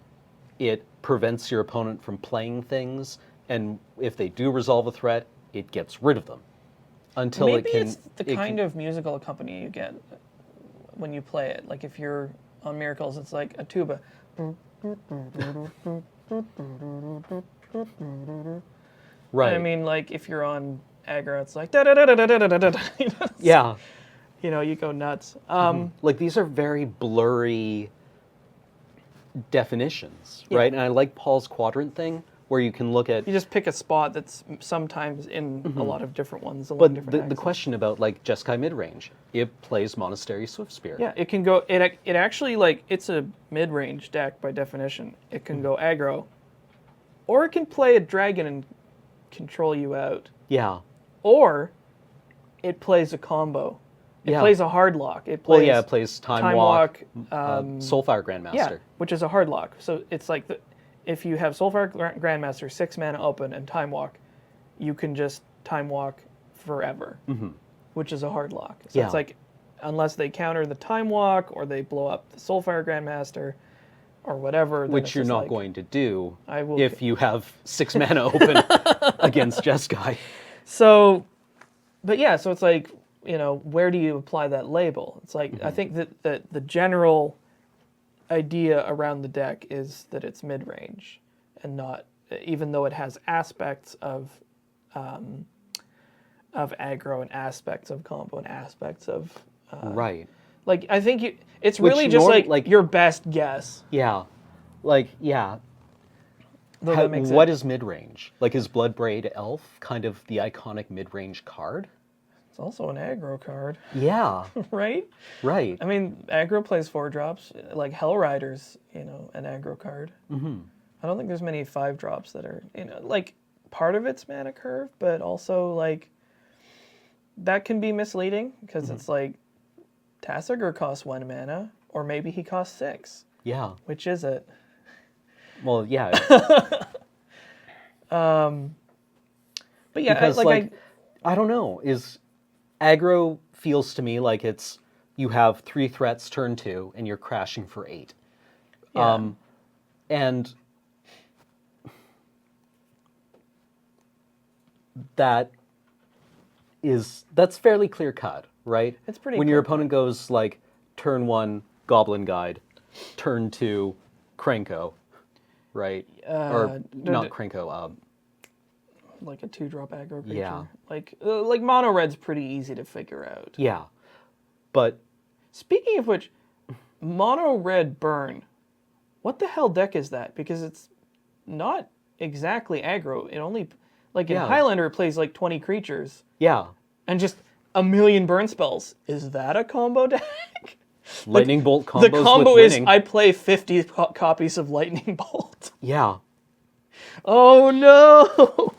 it prevents your opponent from playing things, and if they do resolve a threat, it gets rid of them until Maybe it can. it's the kind of musical accompaniment you get when you play it. Like if you're on Miracles, it's like a tuba. Right. I mean, like if you're on aggro, it's like da-da-da-da-da-da-da-da. Yeah. You know, you go nuts. Like, these are very blurry definitions, Yeah. right? And I like Paul's quadrant thing, where you can look at... You just pick a spot that's sometimes in a lot of different ones along But different the axes. question about, like, Jeskai midrange, it plays Monastery Swiftspear. Yeah, it can go. It actually, like, it's a mid-range deck by definition. It can go aggro, or it can play a dragon and control you out, Yeah. or it plays a combo. It Yeah. plays a hard lock. It Well, plays yeah, it plays Time Walk, um, Soulfire Grandmaster. yeah, which is a hard lock. So it's like if you have Soulfire Grandmaster, 6 mana open, and Time Walk, you can just Time Walk forever, which is a hard lock. So Yeah. it's like, unless they counter the Time Walk or they blow up the Soulfire Grandmaster or whatever, then Which it's you're just not like, going to do I will. if you have 6 mana open against Jeskai. So, but yeah, so it's like, you know, where do you apply that label? It's like, I think that the general idea around the deck is that it's mid-range and not, even though it has aspects of aggro and aspects of combo and aspects of, Right. like, I think it's Which really just like your best guess. Yeah. Like, yeah. Though that makes What it, is mid-range? Like, is Bloodbraid Elf kind of the iconic mid-range card? it's also an aggro card, Yeah. right? Right. I mean, aggro plays 4-drops, like Hellrider's, you know, an aggro card. I don't think there's many 5-drops that are, you know, like, part of it's mana curve, but also, like, that can be misleading, because it's like, Tassiger costs 1 mana, or maybe he costs 6. Yeah. Which is it? Well, yeah. But yeah, Because, I don't know, aggro feels to me like it's, you have 3 threats turn 2, and you're crashing for 8. Yeah. And that's fairly clear cut, right? It's pretty when your clear-cut. opponent goes like turn 1 Goblin Guide, turn 2 Krenko, right? Or not Krenko, like a 2-drop aggro creature. Yeah. Like mono red's pretty easy to figure out. yeah. But Speaking of which, mono red burn. What the hell deck is that? Because it's not exactly aggro. It only, like in Yeah. Highlander, it plays like 20 creatures yeah, and just a million burn spells. Is that a combo deck? Lightning Bolt combos The combo with is winning. I play 50 copies of Lightning Bolt. Yeah. Oh no!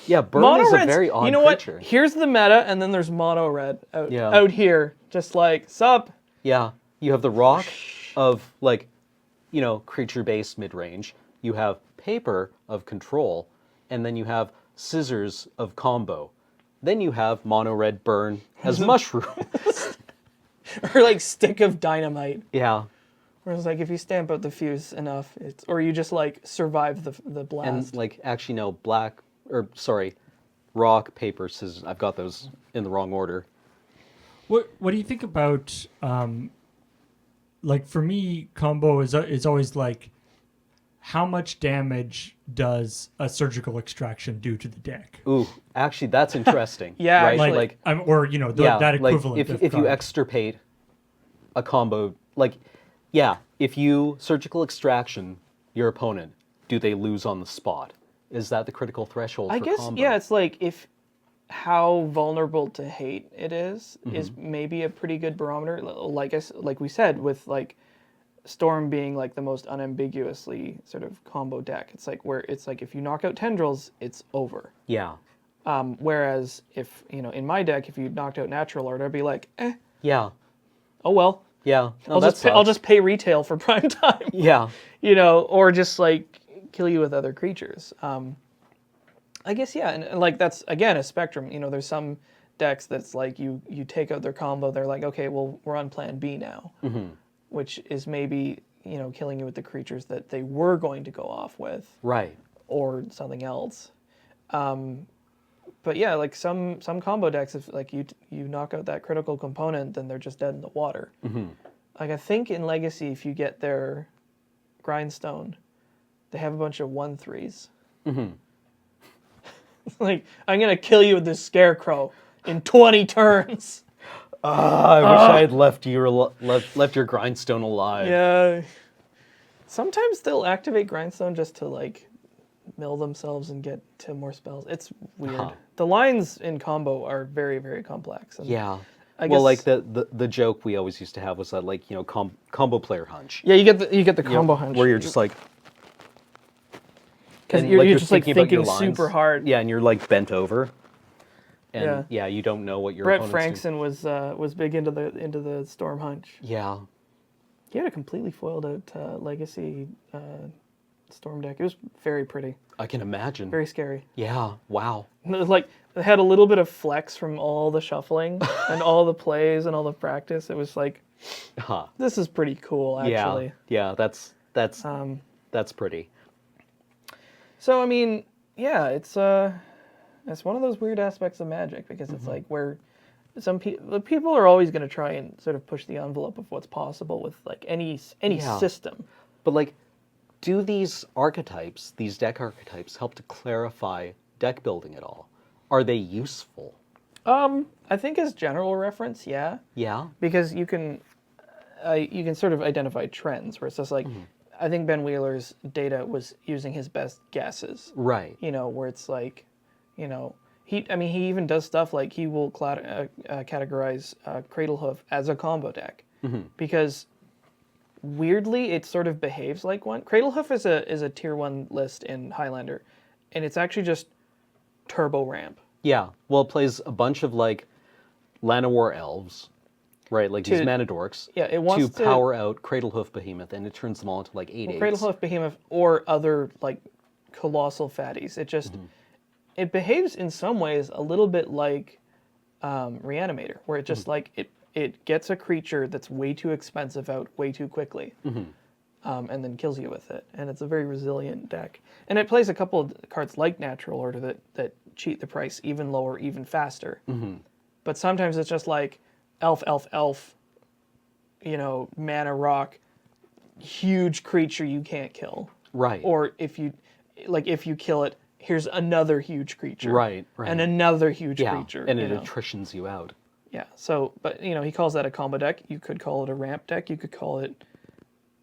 Yeah, burn Mono is a red's, very odd you know what? creature. Here's the meta, and then there's mono red Yeah. out here, just like sup. Yeah, you have the rock of, like, you know, creature-based mid-range. You have paper of control, and then you have scissors of combo. Then you have mono-red burn as mushroom. Or like stick of dynamite. Yeah, Where it's like if you stamp out the fuse enough, it's, or you just like survive the blast. and, like, actually, no, rock, paper, scissors. I've got those in the wrong order. What do you think about like for me, combo is always like how much damage does a surgical extraction do to the deck? Ooh, actually, that's interesting. Yeah, right? actually- like Or you know yeah, that like equivalent. of if you card. extirpate a combo, like, yeah, if you surgical extraction your opponent, do they lose on the spot? Is that the critical threshold I for guess combo? yeah, it's like if how vulnerable to hate it is Mm-hmm. maybe a pretty good barometer. Like we said, with like Storm being like the most unambiguously sort of combo deck. It's like where it's like if you knock out Tendrils, it's over. Yeah. Whereas if you know in my deck, if you knocked out Natural Lord, I'd be like, Yeah. oh well, Yeah. No, I'll that just I'll sucks. just pay retail for prime time. Yeah. You know, or just like kill you with other creatures. I guess yeah, and like that's again a spectrum. You know, there's some decks that's like you take out their combo, they're like, okay, well we're on plan B now, which is maybe you know killing you with the creatures that they were going to go off with Right. or something else. But yeah, like some combo decks, if like you knock out that critical component, then they're just dead in the water. Like I think in Legacy, if you get their Grindstone, they have a bunch of 1/3s. Like, I'm gonna kill you with this scarecrow in 20 turns. I wish I had left your grindstone alive. Yeah. Sometimes they'll activate grindstone just to like mill themselves and get to more spells. It's weird. Huh. The lines in combo are very, very complex. And Yeah. I Well, guess, like the joke we always used to have was that, like, combo player hunch. yeah, you get the You know, combo hunch where you're just like, because and, you're like, just like about your thinking lines. super hard. Yeah, and you're like bent over. And Yeah. you don't know what your Brett opponent's doing. Frankson was big into the storm hunch. Yeah. He had a completely foiled out legacy storm deck. It was very pretty, I can imagine. very scary. Yeah. Wow. It was like it had a little bit of flex from all the shuffling and all the plays and all the practice. It was like, Huh. this is pretty cool, actually. Yeah. That's pretty. So I mean, yeah, it's one of those weird aspects of Magic because it's like where people are always going to try and sort of push the envelope of what's possible with like any Yeah. system. But like, do these archetypes, these deck archetypes, help to clarify deck building at all? Are they useful? I think as general reference, yeah, Yeah. because you can sort of identify trends where it's just like I think Ben Wheeler's data was using his best guesses. Right. You know, where it's like, you know, he even does stuff like he will categorize Cradlehoof as a combo deck because weirdly it sort of behaves like one. Cradlehoof is a tier 1 list in Highlander, and it's actually just turbo ramp. Yeah. Well, it plays a bunch of like Llanowar elves, right? Like these mana dorks. Yeah, it wants to power out Cradlehoof Behemoth, and it turns them all into like 8/8s. Cradlehoof Behemoth or other like colossal fatties. It just it behaves in some ways a little bit like Reanimator, where it just like it gets a creature that's way too expensive out way too quickly, and then kills you with it. And it's a very resilient deck. And it plays a couple of cards like Natural Order that cheat the price even lower, even faster. But sometimes it's just like elf, you know, mana rock, huge creature you can't kill. Right. Or if you kill it, here's another huge creature. Right. And another huge creature. And you it know? attritions you out. Yeah. So, but you know, he calls that a combo deck. You could call it a ramp deck. You could call it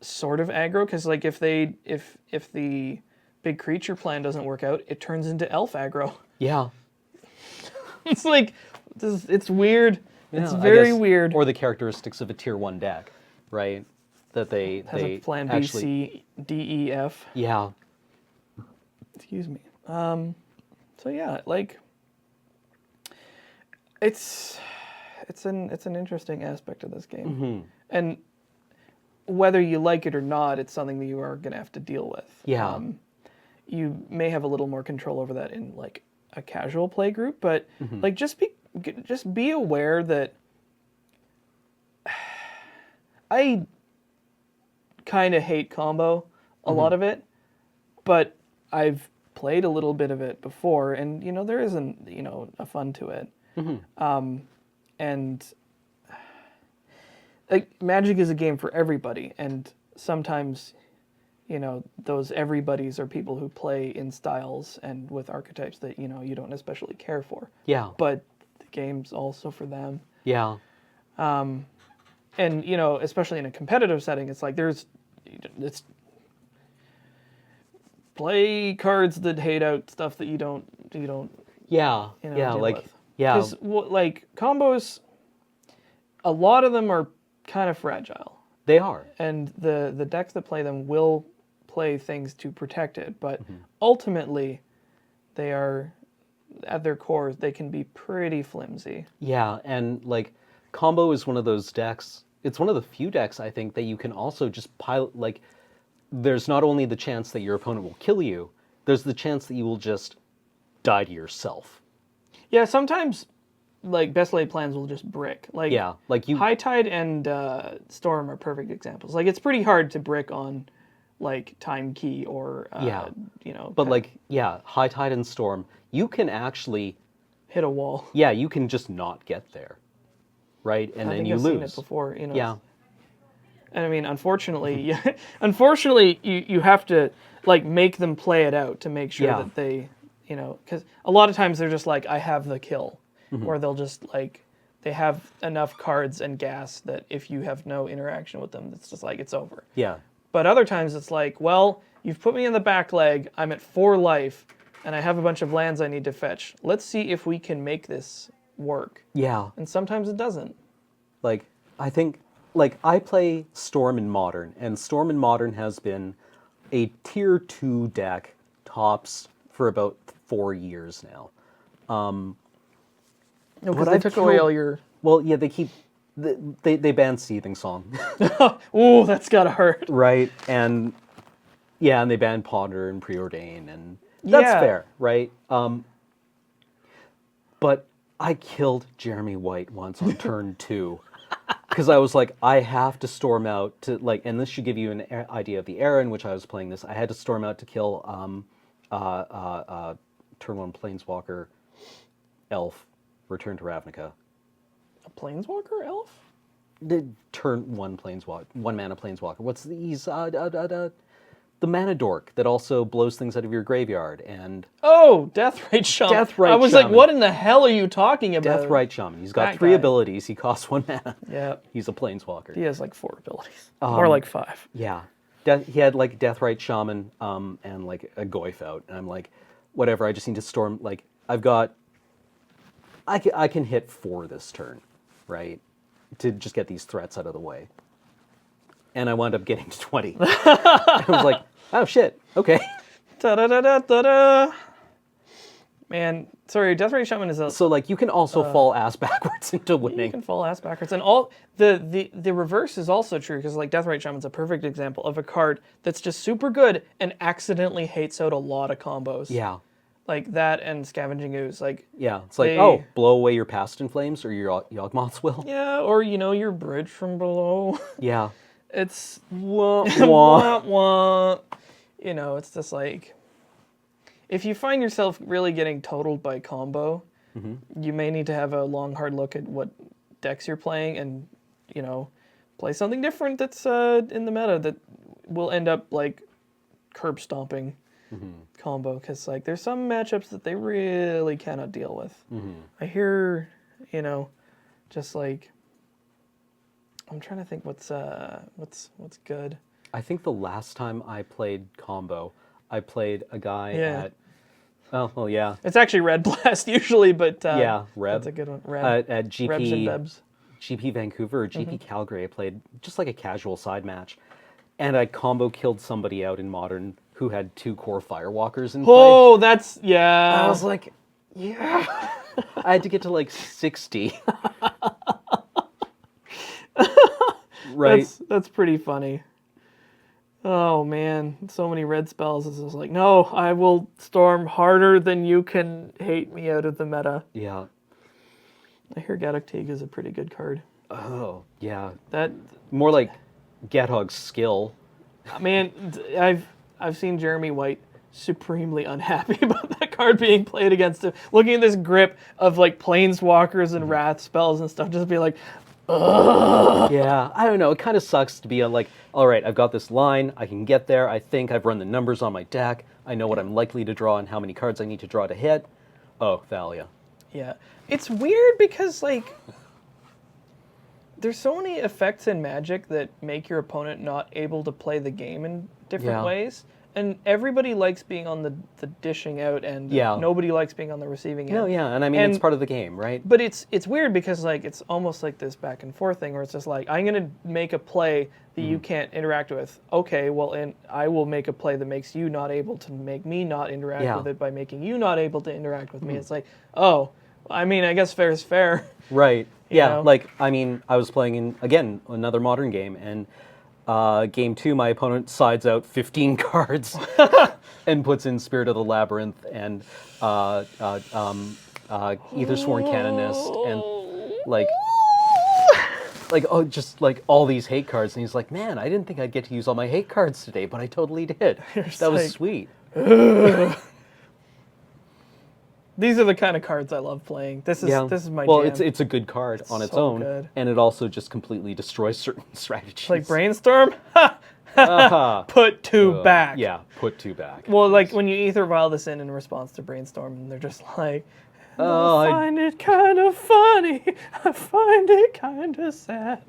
sort of aggro, because like if the big creature plan doesn't work out, it turns into elf aggro. Yeah. It's like it's weird. Yeah, it's I very guess- weird. Or the characteristics of a tier 1 deck, right? That they Has a plan B, actually, C, D, E, F. Yeah. Excuse me. So yeah, like it's an interesting aspect of this game, and whether you like it or not, it's something that you are going to have to deal with. Yeah. You may have a little more control over that in like a casual play group, but like just be aware that I kind of hate combo a lot of it, but I've played a little bit of it before, and you know there isn't a fun to it, and like Magic is a game for everybody, and sometimes those everybody's are people who play in styles and with archetypes that you don't especially care for. Yeah. But the game's also for them. Yeah. And especially in a competitive setting, it's like it's play cards that hate out stuff that you don't Yeah. yeah, Yeah. deal Like with. yeah. Because like combos, a lot of them are kind of fragile, They are. and the decks that play them will play things to protect it, but ultimately they are, at their core, they can be pretty flimsy. Yeah, and like combo is one of those decks. It's one of the few decks I think that you can also just pile. Like, there's not only the chance that your opponent will kill you, there's the chance that you will just die to yourself. Yeah, sometimes like best laid plans will just brick. Like Yeah, like you. High Tide and Storm are perfect examples. Like it's pretty hard to brick on like Time Key or Yeah. But like, yeah, High Tide and Storm, you can actually, hit a wall. yeah, you can just not get there, right? And I then think you I've lose. seen it before. Yeah. And I mean, unfortunately, you have to like make them play it out to make sure Yeah. that they you know, because a lot of times they're just like, I have the kill, or they'll just like, they have enough cards and gas that if you have no interaction with them, it's just like, it's over. Yeah. But other times it's like, well, you've put me in the back leg, I'm at 4 life, and I have a bunch of lands I need to fetch. Let's see if we can make this work. Yeah. And sometimes it doesn't. Like, I think, like, I play Storm in Modern, and Storm in Modern has been a tier 2 deck tops for about 4 years now. No, But because they I've took away killed- all your... Well, yeah, they banned Seething Song, Ooh, that's gotta hurt. right? And yeah, and they banned Ponder and Preordain, and that's Yeah. fair, right? But I killed Jeremy White once on turn 2 because I was like, I have to storm out to like, and this should give you an idea of the era in which I was playing this. I had to storm out to kill turn 1 Planeswalker Elf, Return to Ravnica. A Planeswalker elf? The turn 1 Planeswalker, 1 mana Planeswalker. What's these? The mana dork that also blows things out of your graveyard, and Oh, Deathrite Shaman. Deathrite I was like, Shaman. what in the hell are you talking about? Deathrite Shaman. He's got That 3 guy. abilities. He costs 1 mana. Yeah, He's a Planeswalker. he has like 4 abilities. More like 5. Yeah. He had like Deathrite Shaman and like a Goyf out. And I'm like, whatever, I just need to storm. Like, I can hit 4 this turn, right? To just get these threats out of the way. And I wound up getting to 20. I was like, oh shit, okay. Da-da-da-da-da-da. Man, sorry, Deathrite Shaman is a... So like you can also fall ass backwards into You winning. can fall ass backwards. And all the reverse is also true, because like Deathrite Shaman's a perfect example of a card that's just super good and accidentally hates out a lot of combos. Yeah. Like that and Scavenging Ooze. Like, Yeah. It's like, They- oh, blow away your Past in Flames or your Yawgmoth's Will. yeah, or you know, your Bridge from Below. Yeah. It's Wah, wah. wah, wah. You know, it's just like, if you find yourself really getting totaled by combo, you may need to have a long, hard look at what decks you're playing and, you know, play something different that's in the meta that will end up like curb stomping combo. Because like there's some matchups that they really cannot deal with. I hear, you know, just like, I'm trying to think what's good. I think the last time I played combo, I played a guy Yeah. at, oh, well, yeah, It's actually Red Blast usually, but yeah, Reb. that's a good one. Red. At Rebs and GP, Bebs. GP Vancouver or GP Calgary, I played just like a casual side match, and I combo killed somebody out in Modern who had 2 core Firewalkers in play. Oh, that's yeah. I was like, yeah. I had to get to like 60. Right. That's pretty funny. Oh man, so many red spells. It's just like, no, I will storm harder than you can hate me out of the meta. Yeah. I hear Gaddock Teague is a pretty good card. Oh, yeah. That More like Gathog's skill. man, I've seen Jeremy White supremely unhappy about that card being played against him. Looking at this grip of like planeswalkers and wrath spells and stuff, just be like, Yeah, I don't know. It kind of sucks to be like, all right, I've got this line. I can get there. I think I've run the numbers on my deck. I know what I'm likely to draw and how many cards I need to draw to hit. Oh, Thalia. yeah. It's weird because like there's so many effects in Magic that make your opponent not able to play the game in different Yeah. ways. And everybody likes being on the dishing out end. Yeah. Nobody likes being on the receiving end. No, yeah, and I mean, it's And- part of the game, right? But it's weird because like it's almost like this back and forth thing where it's just like, I'm gonna make a play that you can't interact with. Okay, well, and I will make a play that makes you not able to make me not interact Yeah. with it by making you not able to interact with me. It's like, oh, I mean, I guess fair is fair. Right. Yeah, know? like, I mean, I was playing in, again, another Modern game, and game 2, my opponent sides out 15 cards and puts in Spirit of the Labyrinth and Aethersworn Canonist and, like, oh, just, like, all these hate cards. And he's like, man, I didn't think I'd get to use all my hate cards today, but I totally did. That was like, sweet. These are the kind of cards I love playing. This is my well, jam. it's a good card on its so own, good. and it also just completely destroys certain strategies. Like Brainstorm? Ha! Put 2 back. Yeah, put 2 back. Well, like when you ether vial this in response to Brainstorm, and they're just like, Oh, I find it kind of funny. I find it kind of sad.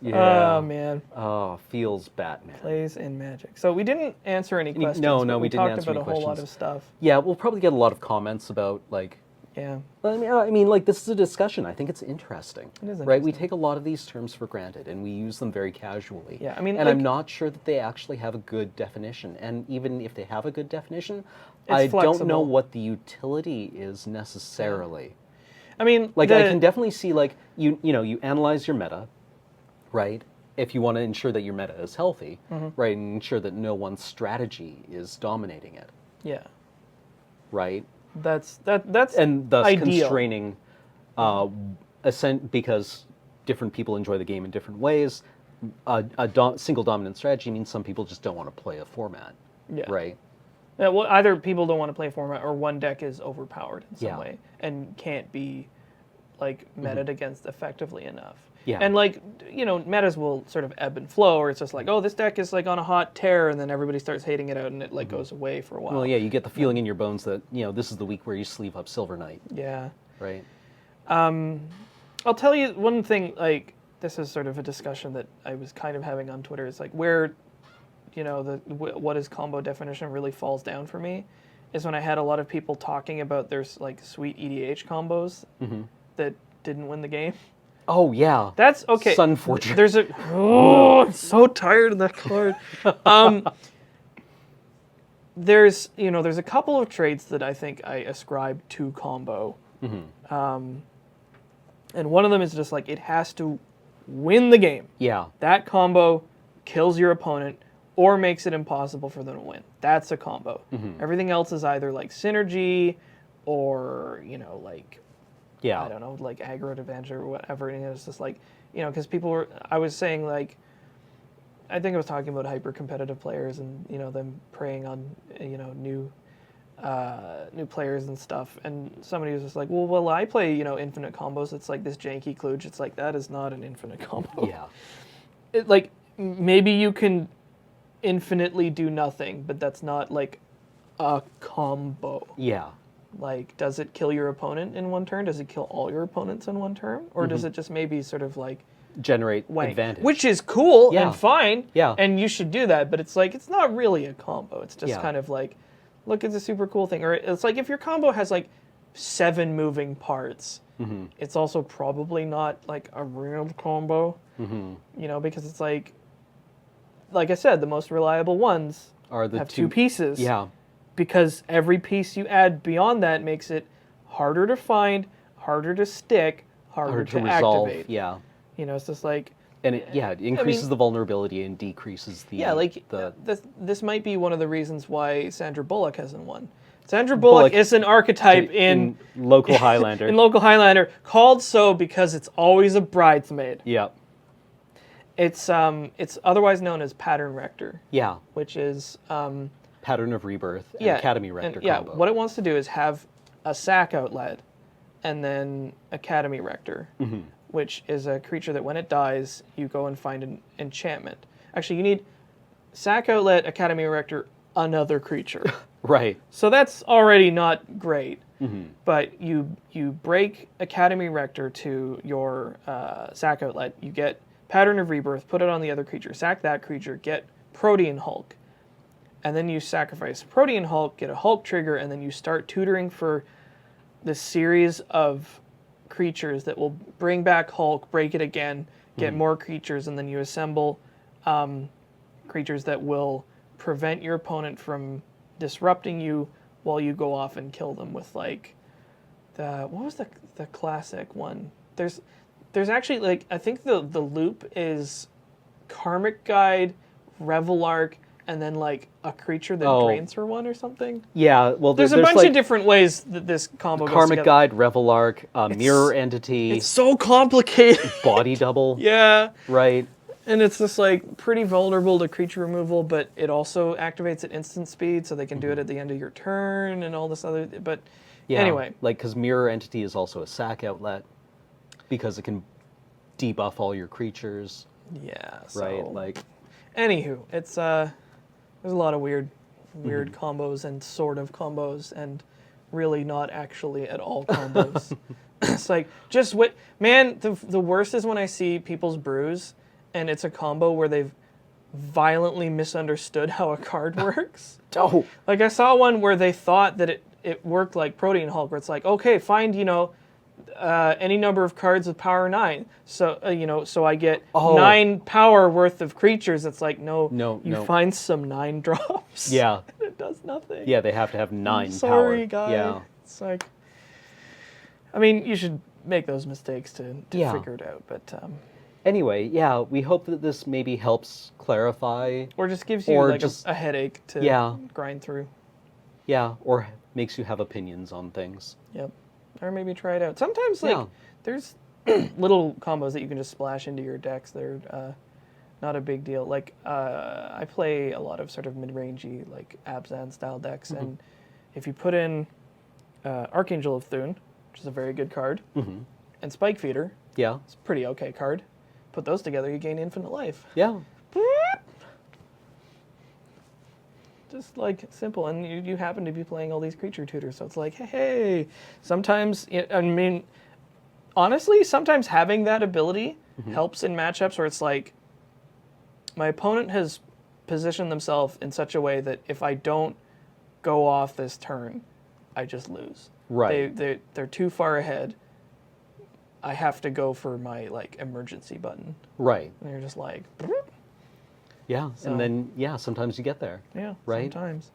Yeah. Oh, man. Oh, feels Batman. Plays in Magic. So we didn't answer any questions. No, but we didn't talked answer about any a whole lot questions. of stuff. Yeah, we'll probably get a lot of comments about, like... Yeah. I mean, like, this is a discussion. I think it's interesting. It is Right? We interesting. take a lot of these terms for granted, and we use them very casually. Yeah, I mean, and like- I'm not sure that they actually have a good definition. And even if they have a good definition, It's I don't know flexible. what the utility is necessarily. I mean, Like, I can definitely see, like, you analyze your meta, right? If you want to ensure that your meta is healthy, right, and ensure that no one strategy is dominating it, Yeah. right? That's And thus ideal. constraining, because different people enjoy the game in different ways. Single dominant strategy means some people just don't want to play a format, Yeah. right? Yeah, well, either people don't want to play a format, or one deck is overpowered in some Yeah. way and can't be like meted against effectively enough. Yeah. And like metas will sort of ebb and flow, or it's just like, oh, this deck is like on a hot tear, and then everybody starts hating it out, and it like goes away for a while. Well, yeah, you get the feeling in your bones that this is the week where you sleeve up Silver Knight, Yeah. right? I'll tell you one thing. Like, this is sort of a discussion that I was kind of having on Twitter. It's like where, what is combo definition really falls down for me, is when I had a lot of people talking about there's like sweet EDH combos that didn't win the game. Oh yeah, That's okay. Sun Fortress. There's a. Oh, I'm so tired of that card. There's a couple of traits that I think I ascribe to combo. And one of them is just like it has to win the game. Yeah, That combo kills your opponent or makes it impossible for them to win. That's a combo. Everything else is either like synergy or like yeah. I don't know, like aggro advantage or whatever. And it's just like, because I was saying like, I think I was talking about hyper competitive players and, them preying on, new players and stuff. And somebody was just like, well, I play, infinite combos. It's like this janky kludge. It's like, that is not an infinite combo. Yeah. Like, maybe you can infinitely do nothing, but that's not like a combo. Yeah. Like, does it kill your opponent in one turn? Does it kill all your opponents in one turn? Or does it just maybe sort of like Generate wank? advantage. Which is cool Yeah. and fine. Yeah. And you should do that, but it's like, it's not really a combo. It's just Yeah. kind of like, look, it's a super cool thing. Or it's like if your combo has like 7 moving parts, it's also probably not like a real combo. Because it's like I said, the most reliable ones Are the have 2 pieces. Yeah. Because every piece you add beyond that makes it harder to find, harder to stick, harder to resolve. activate. Yeah. It's just like, And it increases the vulnerability and decreases the this might be one of the reasons why Sandra Bullock hasn't won. Sandra Bullock is an archetype in local Highlander. in local Highlander, called so because it's always a bridesmaid. Yeah. It's otherwise known as Pattern Rector, Yeah. which is Pattern of Rebirth and Academy Rector combo. what it wants to do is have a sack outlet and then Academy Rector, which is a creature that when it dies, you go and find an enchantment. Actually, you need sack outlet, Academy Rector, another creature. Right. So that's already not great. But you break Academy Rector to your sack outlet, you get Pattern of Rebirth, put it on the other creature, sack that creature, get Protean Hulk. And then you sacrifice Protean Hulk, get a Hulk trigger, and then you start tutoring for this series of creatures that will bring back Hulk, break it again, get more creatures, and then you assemble creatures that will prevent your opponent from disrupting you while you go off and kill them with like what was the classic one? There's actually like I think the loop is Karmic Guide, Revelark, and then like a creature that drains for one or something. Yeah, well, There's a bunch like of different ways that this combo goes Karmic together. Guide, Revelark, Mirror Entity, It's so complicated. Body Double. Yeah. Right. And it's just like pretty vulnerable to creature removal, but it also activates at instant speed, so they can do it at the end of your turn and all this other. But Yeah. anyway, Like, because Mirror Entity is also a sack outlet because it can debuff all your creatures. yeah. So, Right. Like, Anywho, it's there's a lot of weird combos and sort of combos and really not actually at all combos. It's like, just wait. Man, the worst is when I see people's brews and it's a combo where they've violently misunderstood how a card works. Oh. Like, I saw one where they thought that it worked like Protean Hulk, where it's like, okay, find, any number of cards with power 9. So, so I get 9 power worth of creatures. It's like, no. Find some 9 drops. Yeah. It does nothing. Yeah, they have to have 9 power. Sorry, guy. Yeah. It's like, I mean, you should make those mistakes to figure it out, but... Anyway, yeah, we hope that this maybe helps clarify. Or just gives you like a headache to grind through. Yeah, or makes you have opinions on things. Yep. Or maybe try it out. Sometimes, there's little combos that you can just splash into your decks. They're not a big deal. Like, I play a lot of sort of mid-rangey, like, Abzan-style decks, and if you put in Archangel of Thune, which is a very good card, and Spike Feeder, it's a pretty okay card. Put those together, you gain infinite life. Yeah. Just like simple, and you happen to be playing all these creature tutors, so it's like, hey. Sometimes, I mean, honestly, sometimes having that ability helps in matchups where it's like, my opponent has positioned themselves in such a way that if I don't go off this turn, I just lose. Right. They're too far ahead. I have to go for my, like, emergency button. Right. And you're just like... Yeah, so, and then, sometimes you get there. Yeah, right? Sometimes.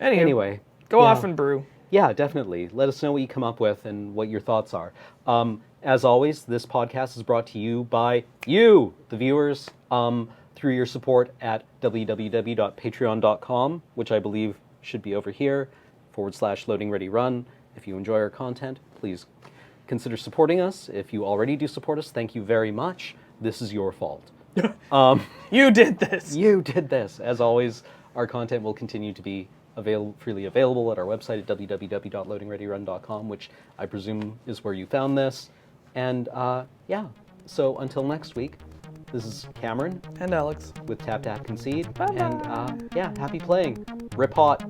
Anyway. Go off and brew. Yeah, definitely. Let us know what you come up with and what your thoughts are. As always, this podcast is brought to you by you, the viewers, through your support at www.patreon.com, which I believe should be over here, /LoadingReadyRun. If you enjoy our content, please consider supporting us. If you already do support us, thank you very much. This is your fault. You did this. You did this. As always, our content will continue to be freely available at our website at www.loadingreadyrun.com, which I presume is where you found this. And so until next week, this is Cameron and Alex with TapTapConcede. And happy playing. Rip hot.